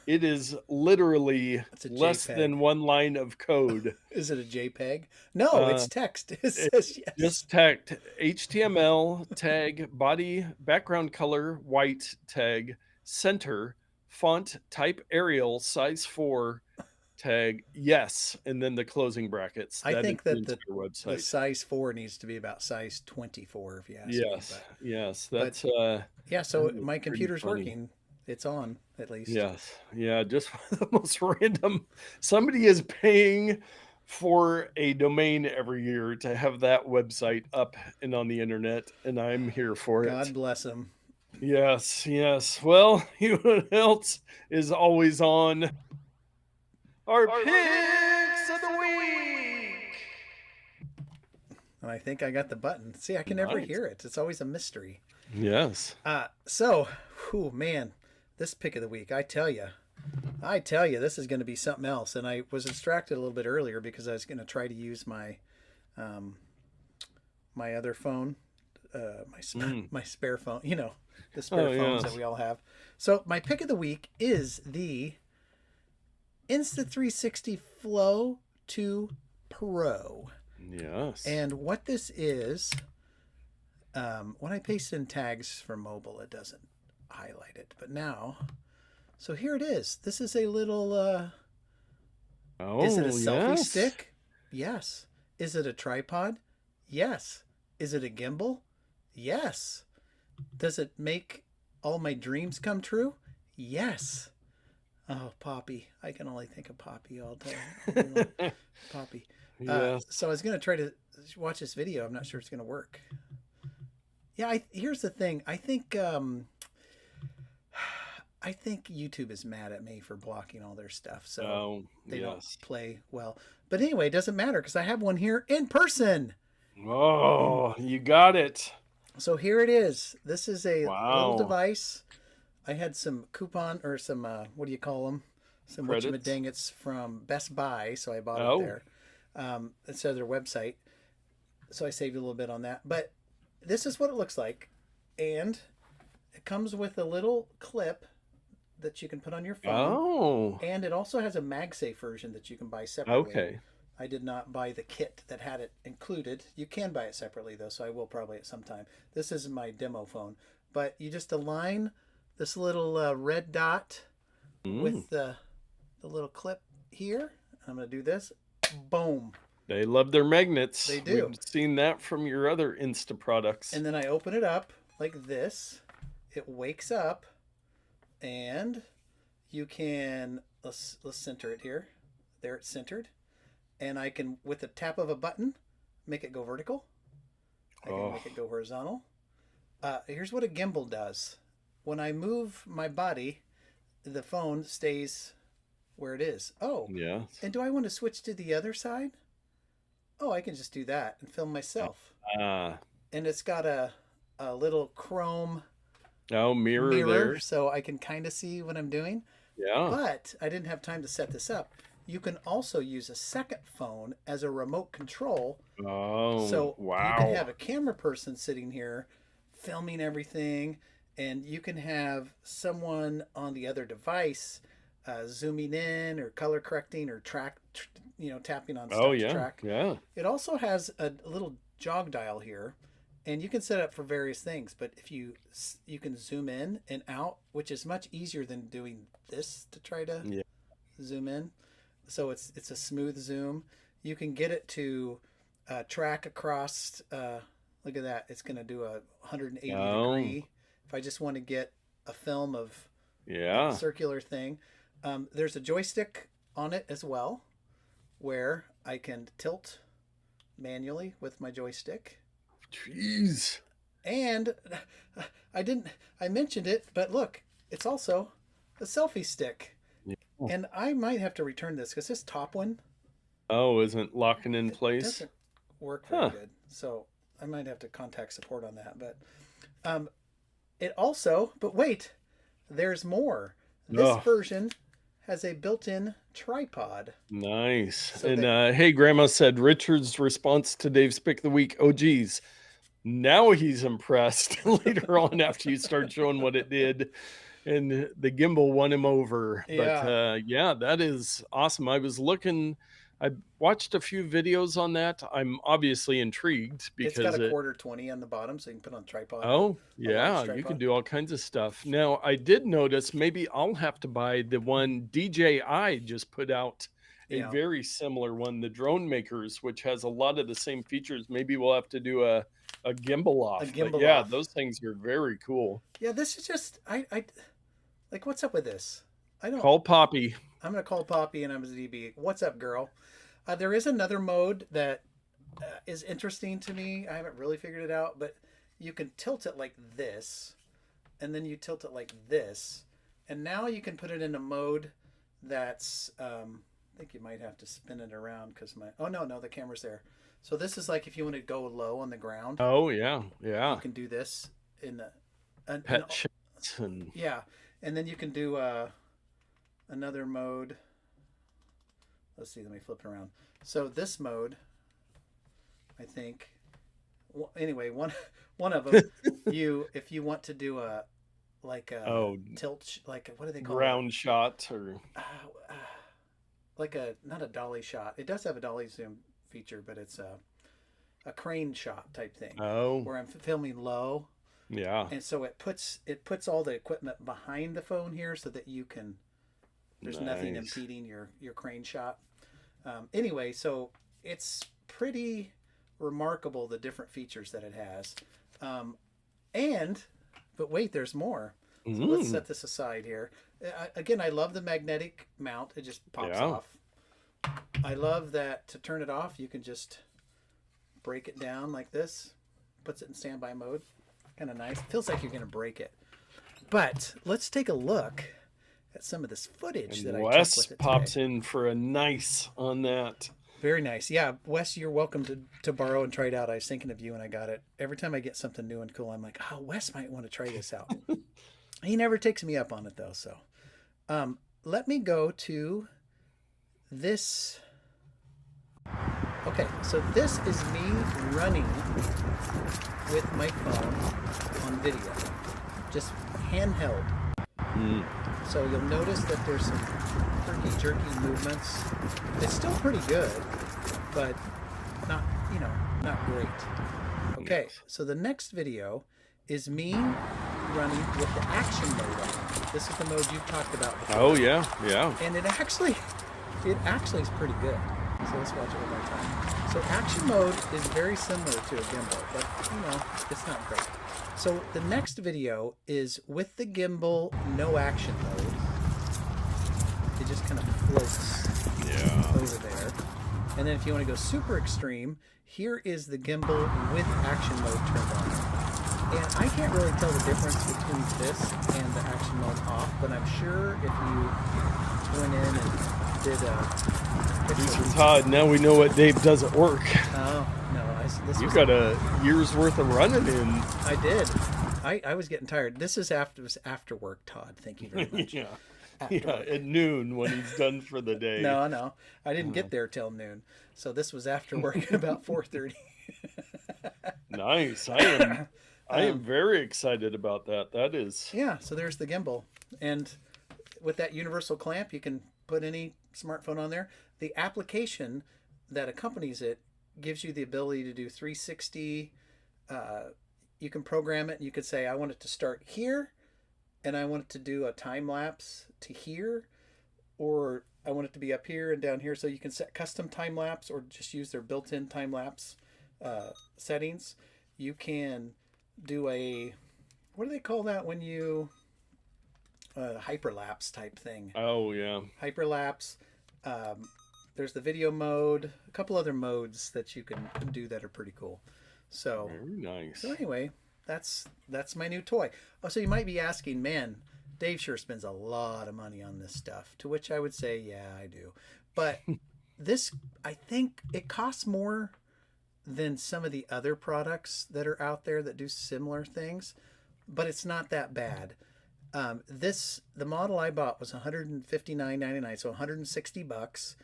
It is literally less than one line of code. Is it a JPEG? No, it's text. It says yes. Just text, HTML, tag, body, background color, white, tag, center, font, type Arial, size 4, tag, yes, and then the closing brackets. I think that the size 4 needs to be about size 24, if you ask me. Yes, that's... so my computer's working. It's on, at least. Yes. Yeah, just the most random. Somebody is paying for a domain every year to have that website up and on the internet, and I'm here for it. God bless them. Yes. Well, you know what else is always on? Our picks of the week. And I think I got the button. See, I can never hear it. It's always a mystery. Yes. Man, this pick of the week, I tell you, this is going to be something else. And I was distracted a little bit earlier because I was going to try to use my my other phone, my spare phone, the spare phones that we all have. So my pick of the week is the Insta360 Flow 2 Pro. Yes. And what this is, when I paste in tags for mobile, it doesn't highlight it. But now, so here it is. This is a little, is it a selfie stick? Yes. Is it a tripod? Yes. Is it a gimbal? Yes. Does it make all my dreams come true? Yes. Oh, Poppy. I can only think of Poppy all day. Poppy. Yes. So I was going to try to watch this video. I'm not sure it's going to work. Yeah, here's the thing. I think YouTube is mad at me for blocking all their stuff. So they don't play well. But anyway, it doesn't matter because I have one here in person. Oh, you got it. So here it is. This is a little device. I had some coupon or some, what do you call them? Some whatchamajangits from Best Buy. So I bought it there. Instead of their website. So I saved a little bit on that. But this is what it looks like. And it comes with a little clip that you can put on your phone. Oh. And it also has a MagSafe version that you can buy separately. Okay. I did not buy the kit that had it included. You can buy it separately, though, so I will probably at some time. This is my demo phone. But you just align this little red dot with the little clip here. I'm going to do this. Boom. They love their magnets. They do. We've seen that from your other Insta products. And then I open it up like this. It wakes up, and you can, let's center it here. There it's centered. And I can, with the tap of a button, make it go vertical. I can make it go horizontal. Here's what a gimbal does. When I move my body, the phone stays where it is. Oh. Yeah. And do I want to switch to the other side? Oh, I can just do that and film myself. And it's got a little chrome mirror there. So I can kind of see what I'm doing. Yeah. But I didn't have time to set this up. You can also use a second phone as a remote control. Oh, so you can have a camera person sitting here filming everything, and you can have someone on the other device zooming in or color correcting or tapping on stuff Oh, to yeah. track. Yeah. It also has a little jog dial here, and you can set it up for various things. But if you can zoom in and out, which is much easier than doing this to try to zoom in. So it's a smooth zoom. You can get it to track across. Look at that. It's going to do a 180 degree. If I just want to get a film of a circular thing. There's a joystick on it as well, where I can tilt manually with my joystick. Jeez. And I mentioned it, but look, it's also a selfie stick. Yeah. And I might have to return this because this top one isn't locking in place. Doesn't work very good. So I might have to contact support on that. But it also, but wait, there's more. This version has a built-in tripod. Nice. So hey, Grandma said Richard's response to Dave's Pick of the Week. Oh, geez. Now he's impressed later on after you start showing what it did. And the gimbal won him over. Yeah. But that is awesome. I watched a few videos on that. I'm obviously intrigued because it's got a quarter 20 on the bottom, so you can put on a tripod. Oh, yeah, you can do all kinds of stuff. Now, I did notice maybe I'll have to buy the one DJI just put out, a very similar one, the Drone Makers, which has a lot of the same features. Maybe we'll have to do a gimbal off. Off. Those things are very cool. Yeah, this is just I like, what's up with this? I don't call Poppy. I'm gonna call Poppy, and I'm a ZB. What's up, girl? There is another mode that is interesting to me. I haven't really figured it out, but you can tilt it like this, and then you tilt it like this, and now you can put it in a mode that's I think you might have to spin it around because the camera's there. So this is like if you want to go low on the ground. Oh yeah. You can do this in pet shots and and then you can do another mode. Let's see. Let me flip it around. So this mode, I think. Anyway, one of them. If you want to do a tilt, like what do they call ground shot or like not a dolly shot. It does have a dolly zoom feature, but it's a crane shot type thing. Where I'm filming low. Yeah. And so it puts all the equipment behind the phone here so that you can. There's nothing impeding your crane shot. Anyway, so it's pretty remarkable, the different features that it has. But wait, there's more. So let's set this aside here. Again, I love the magnetic mount. It just pops off. I love that to turn it off, you can just break it down like this. Puts it in standby mode. Kind of nice. Feels like you're going to break it. But let's take a look at some of this footage that I took with it pops today. in for a nice on that. Very nice. Yeah, Wes, you're welcome to borrow and try it out. I was thinking of you when I got it. Every time I get something new and cool, I'm like, Wes might want to try this out. He never takes me up on it, though. So let me go to this. Okay, so this is me running with my phone on video. Just handheld. So you'll notice that there's some pretty jerky movements. It's still pretty good, but not great. Okay, so the next video is me running with the action mode on. This is the mode you've talked about before. Oh yeah. And it actually is pretty good. So let's watch it one more time. So action mode is very similar to a gimbal, but it's not great. So the next video is with the gimbal, no action mode. It just kind of floats over there. And then if you want to go super extreme, here is the gimbal with action mode turned on. And I can't really tell the difference between this and the action mode off, but I'm sure if you went in and did a... Todd, now we know what Dave doesn't work. Oh, no. You got a year's worth of running in. I did. I was getting tired. This is after work, Todd. Thank you very much. At noon when he's done for the day. No. I didn't get there till noon. So this was after work about 4:30. Nice. I am very excited about that. That is. Yeah, so there's the gimbal. And with that universal clamp, you can put any smartphone on there. The application that accompanies it gives you the ability to do 360. You can program it. You could say, I want it to start here, and I want it to do a time lapse to here, or I want it to be up here and down here. So you can set custom time lapse or just use their built-in time lapse settings. You can do a, what do they call that when you hyperlapse type thing? Oh yeah, hyperlapse. There's the video mode, a couple other modes that you can do that are pretty cool. So very nice. So anyway, that's my new toy. Oh, so you might be asking, man, Dave sure spends a lot of money on this stuff. To which I would say, yeah, I do. But this, I think it costs more than some of the other products that are out there that do similar things, but it's not that bad. The model I bought was $159.99, so $160.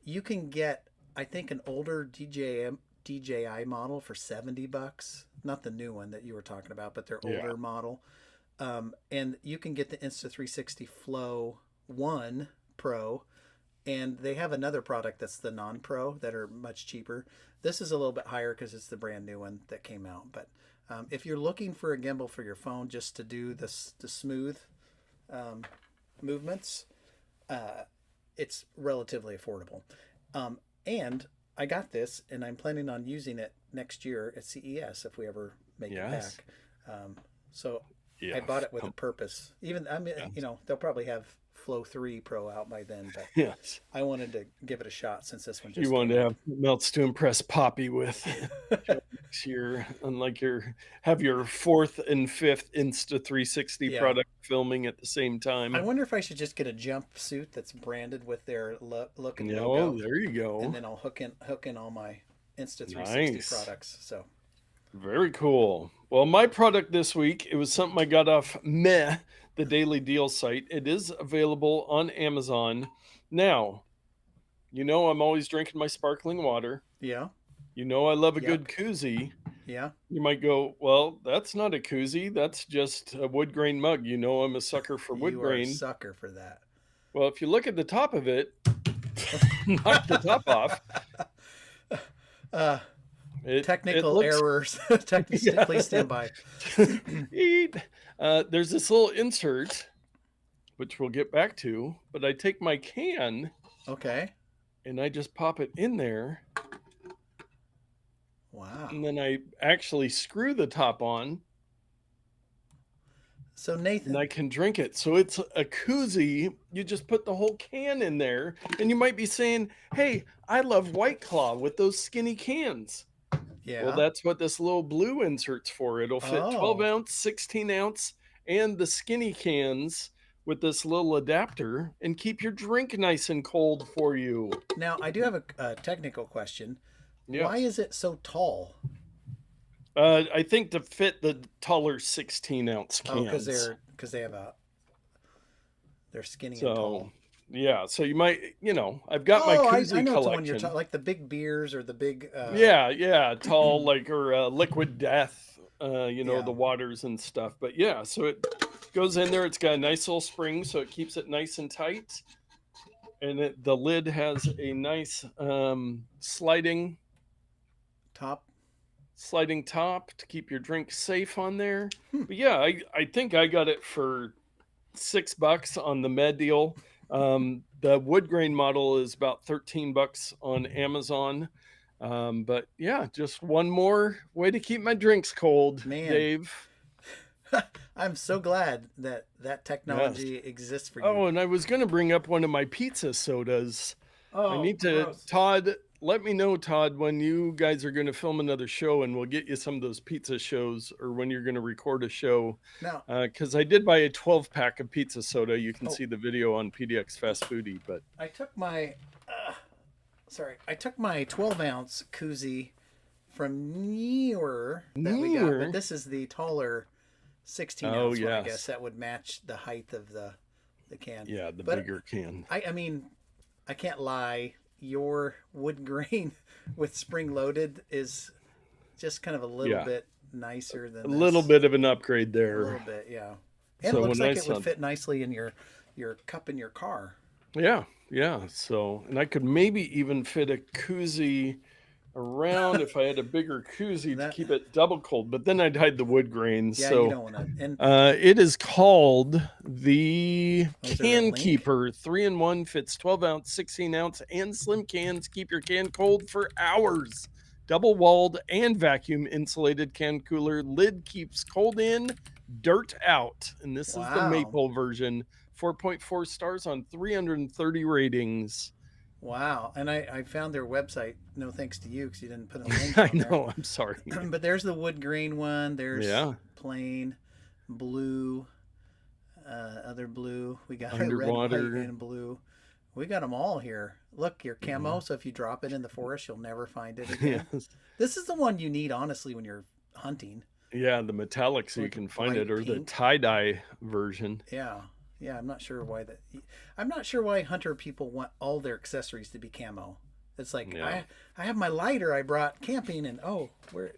You can get, I think, an older DJI model for $70. Not the new one that you were talking about, but their older model. And you can get the Insta360 Flow 1 Pro, and they have another product that's the non-Pro that are much cheaper. This is a little bit higher because it's the brand new one that came out. But if you're looking for a gimbal for your phone just to do the smooth movements, it's relatively affordable. And I got this, and I'm planning on using it next year at CES if we ever make it back. So I bought it with a purpose. Even, I mean, they'll probably have Flow 3 Pro out by then, but I wanted to give it a shot since this one just you wanted to have melts to impress Poppy with next year, unlike have your 4th and 5th Insta360 product filming at the same time. I wonder if I should just get a jumpsuit that's branded with their look and logo. Oh, there you go. And then I'll hook in all my Insta360 products. So very cool. Well, my product this week, it was something I got off Meh, the daily deal site. It is available on Amazon. Now, I'm always drinking my sparkling water. Yeah. I love a good koozie. Yeah. You might go, well, that's not a koozie. That's just a wood grain mug. I'm a sucker for wood grain. You are a sucker for that. Well, if you look at the top of it, knock the top off. Technical errors. Please stand by. There's this little insert, which we'll get back to, but I take my can. Okay. And I just pop it in there. Wow. And then I actually screw the top on. So Nathan, and I can drink it. So it's a koozie. You just put the whole can in there, and you might be saying, hey, I love White Claw with those skinny cans. Yeah. Well, that's what this little blue insert's for. It'll fit 12 ounce, 16 ounce, and the skinny cans with this little adapter and keep your drink nice and cold for you. Now, I do have a technical question. Yes. Why is it so tall? I think to fit the taller 16 ounce cans. Oh, because they're skinny and tall. Yeah, so you might, I've got my koozie I know collection. It's the one like the big beers or the big. Tall or Liquid Death, the waters and stuff. But yeah, so it goes in there. It's got a nice little spring, so it keeps it nice and tight. And the lid has a nice sliding top to keep your drink safe on there. But yeah, I think I got it for $6 on the Med deal. The wood grain model is about $13 on Amazon. But yeah, just one more way to keep my drinks cold, Dave. I'm so glad that technology exists for you. Oh, and I was going to bring up one of my pizza sodas. I need to, gross. Todd, let me know, Todd, when you guys are going to film another show, and we'll get you some of those pizza shows, or when you're going to record a show. No. Because I did buy a 12-pack of pizza soda. You can see the video on PDX Fast Foodie. But I took my 12-ounce koozie from Newer that we got, but this is the taller 16-ounce one, I guess, that would match the height of the can. Yeah, the bigger can. I mean, I can't lie. Your wood grain with spring loaded is just kind of a little bit nicer than a little bit of an upgrade there. A little bit, yeah. And so it looks like it would fit nicely in your your cup in your car. Yeah, yeah. So, and I could maybe even fit a koozie around if I had a bigger koozie to keep it double cold, but then I'd hide the wood grains. Yeah, so you don't want to. And it is called the CanKeeper 3-in-1, fits 12-ounce, 16-ounce, and slim cans. Keep your can cold for hours. Double walled and vacuum insulated can cooler. Lid keeps cold in, dirt out. And this is the maple version. 4.4 stars on 330 ratings. Wow. And I found their website. No thanks to you because you didn't put a link on there. I know. I'm sorry. But there's the wood grain one. There's plain blue, other blue. We got underwater, red, white, and blue. We got them all here. Look, your camo. So if you drop it in the forest, you'll never find it again. This is the one you need, honestly, when you're hunting. Yeah, the metallic, so you can find it, or pink. The tie-dye version. Yeah. Yeah, I'm not sure why I'm not sure why hunter people want all their accessories to be camo. It's like I have my lighter I brought camping, and where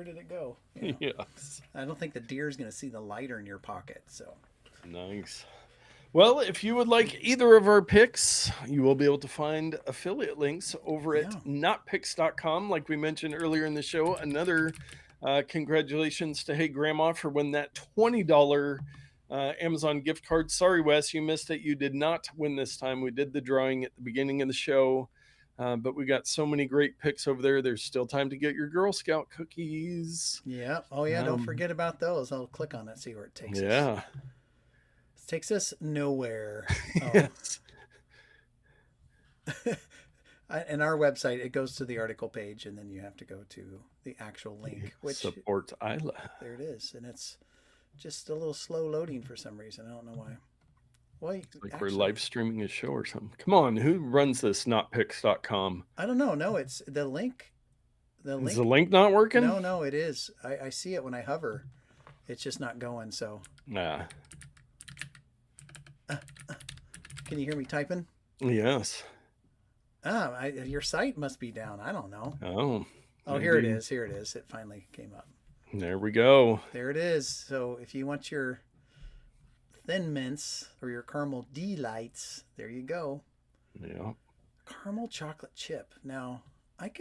did it go? You know? Yes. I don't think the deer's going to see the lighter in your pocket. So nice. Well, if you would like either of our picks, you will be able to find affiliate links over at notpicks.com, like we mentioned earlier in the show. Another congratulations to Hey Grandma for winning that $20 Amazon gift card. Sorry, Wes, you missed it. You did not win this time. We did the drawing at the beginning of the show, but we got so many great picks over there. There's still time to get your Girl Scout cookies. Yeah. Oh, yeah. Don't forget about those. I'll click on it, see where it takes us. Yeah. It takes us nowhere. Yes. In our website, it goes to the article page, and then you have to go to the actual link, which supports Isla. There it is, and it's just a little slow loading for some reason. I don't know why. Well, like we're live streaming a show or something. Come on, who runs this? Notpicks.com. I don't know. No, it's the link. Is the link not working? No, it is. I see it when I hover. It's just not going. So. Nah. Can you hear me typing? Yes. Your site must be down. I don't know. Oh, here it is. Here it is. It finally came up. There we go. There it is. So if you want your Thin Mints or your Caramel Delights, there you go. Yeah. Caramel chocolate chip. Now,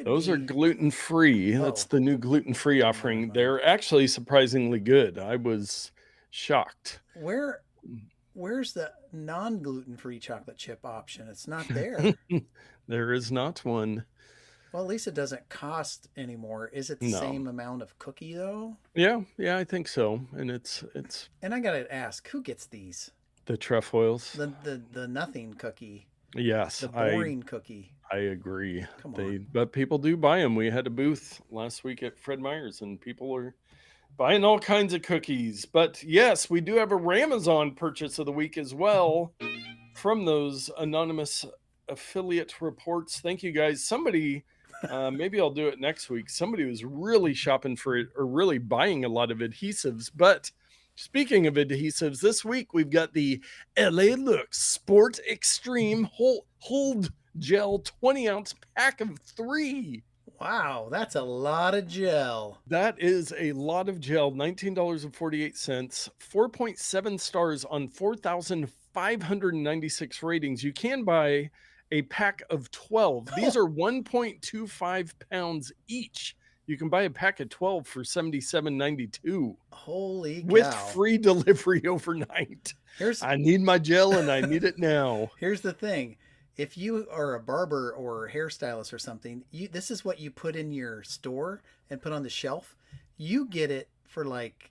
those are gluten-free. That's the new gluten-free offering. They're actually surprisingly good. I was shocked. Where's the non-gluten-free chocolate chip option? It's not there. There is not one. Well, at least it doesn't cost anymore. Is it the same amount of cookie though? Yeah, I think so. And it's. And I gotta ask, who gets these? The trefoils. The nothing cookie. Yes, the boring cookie. I agree. Come on. But people do buy them. We had a booth last week at Fred Meyer's, and people are buying all kinds of cookies. But yes, we do have a Ramazon purchase of the week as well from those anonymous affiliate reports. Thank you guys. Somebody, maybe I'll do it next week. Somebody was really shopping for it, or really buying a lot of adhesives. But speaking of adhesives, this week we've got the LA Look Sport Extreme Hold Gel 20-ounce pack of 3. Wow, that's a lot of gel. That is a lot of gel. $19.48. 4.7 stars on 4,596 ratings. You can buy a pack of 12. These are 1.25 pounds each. You can buy a pack of 12 for $77.92. Holy cow. With free delivery overnight. I need my gel and I need it now. Here's the thing. If you are a barber or hairstylist or something, this is what you put in your store and put on the shelf. You get it for like,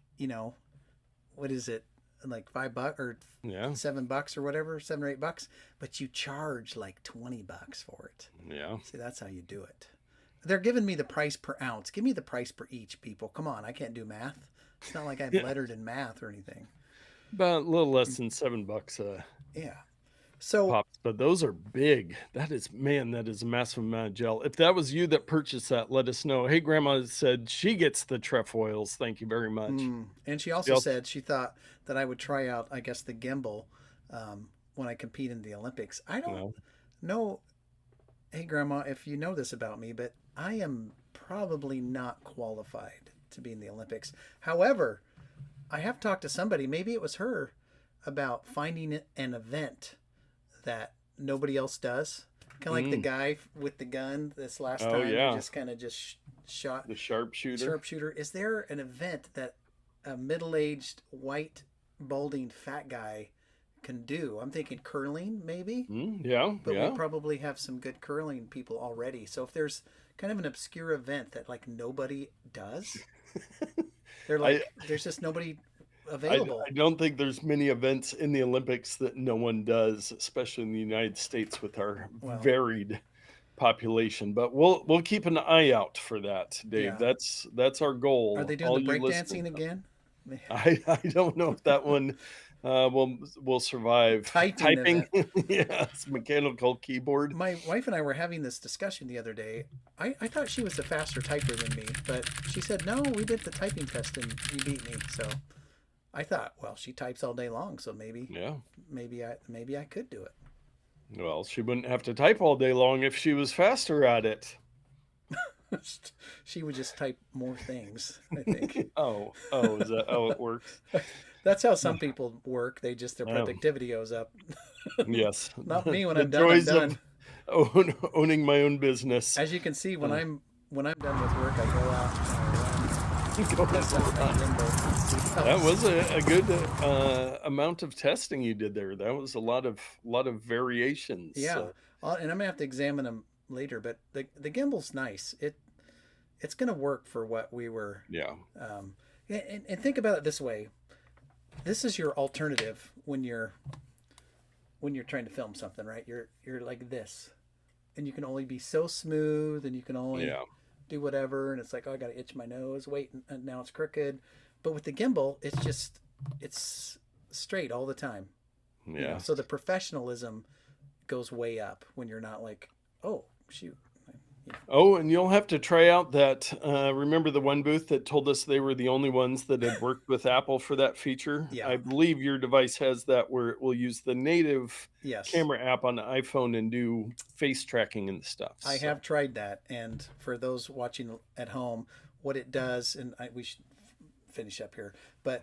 what is it? Like $5 or $7 or whatever, $7 or $8, but you charge like $20 for it. Yeah. See, that's how you do it. They're giving me the price per ounce. Give me the price per each, people. Come on, I can't do math. It's not like I'm lettered in math or anything. About a little less than $7. Yeah. So pops, but those are big. That is a massive amount of gel. If that was you that purchased that, let us know. Hey, Grandma said she gets the trefoils. Thank you very much. And she also said she thought that I would try out, I guess, the gimbal when I compete in the Olympics. I don't know. Hey, Grandma, if you know this about me, but I am probably not qualified to be in the Olympics. However, I have talked to somebody, maybe it was her, about finding an event that nobody else does. Kind of like the guy with the gun this last time. Yeah. Who just kind of just shot the sharpshooter. Sharpshooter. Is there an event that a middle-aged, white, balding, fat guy can do? I'm thinking curling, maybe. Yeah. But we probably have some good curling people already. So if there's kind of an obscure event that like nobody does, they're like, there's just nobody available. I don't think there's many events in the Olympics that no one does, especially in the United States with our varied population. But we'll keep an eye out for that, Dave. Yeah. That's our goal. Are they doing the breakdancing again? I don't know if that one will survive. Typing. Yes, mechanical keyboard. My wife and I were having this discussion the other day. I thought she was a faster typer than me, but she said, no, we did the typing test and you beat me. So I thought, well, she types all day long, so maybe I could do it. Well, she wouldn't have to type all day long if she was faster at it. She would just type more things, I think. Oh, is that how it works? That's how some people work. Their productivity goes up. Yes. Not me. When I'm done, I'm done. Owning my own business. As you can see, when I'm done with work, I go out and that was a good amount of testing you did there. That was a lot of variations. Yeah, so. And I'm gonna have to examine them later. But the gimbal's nice. It's gonna work for what we were. Yeah. And think about it this way. This is your alternative when you're trying to film something, right? You're like this, and you can only be so smooth, and you can only do whatever, and it's like, oh, I gotta itch my nose, wait, and now it's crooked. But with the gimbal, it's straight all the time. Yeah. You know? So the professionalism goes way up when you're not like, oh shoot. Oh, and you'll have to try out that. Remember the one booth that told us they were the only ones that had worked with Apple for that feature? Yeah. I believe your device has that where it will use the native camera app on the iPhone and do face tracking and stuff. I have tried that. And for those watching at home, what it does, and we should finish up here, but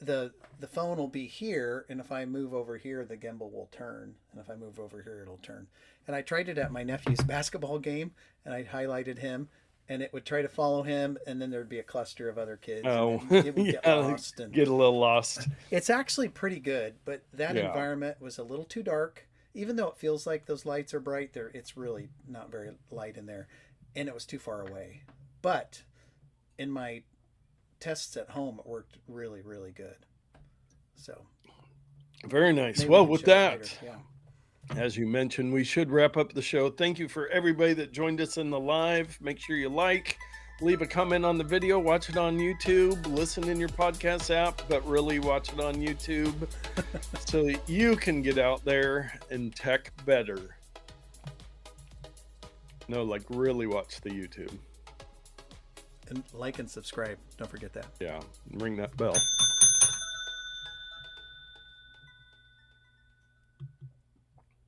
the phone will be here, and if I move over here, the gimbal will turn, and if I move over here, it'll turn. And I tried it at my nephew's basketball game, and I highlighted him, and it would try to follow him, and then there'd be a cluster of other kids. Oh, it would get lost and get a little lost. It's actually pretty good, but that environment was a little too dark. Even though it feels like those lights are bright, it's really not very light in there, and it was too far away. But in my tests at home, it worked really, really good. So very nice. Well, with that, as you mentioned, we should wrap up the show. Thank you for everybody that joined us in the live. Make sure you leave a comment on the video, watch it on YouTube, listen in your podcast app, but really watch it on YouTube so you can get out there and tech better. No, like really watch the YouTube. And like and subscribe. Don't forget that. Yeah, ring that bell.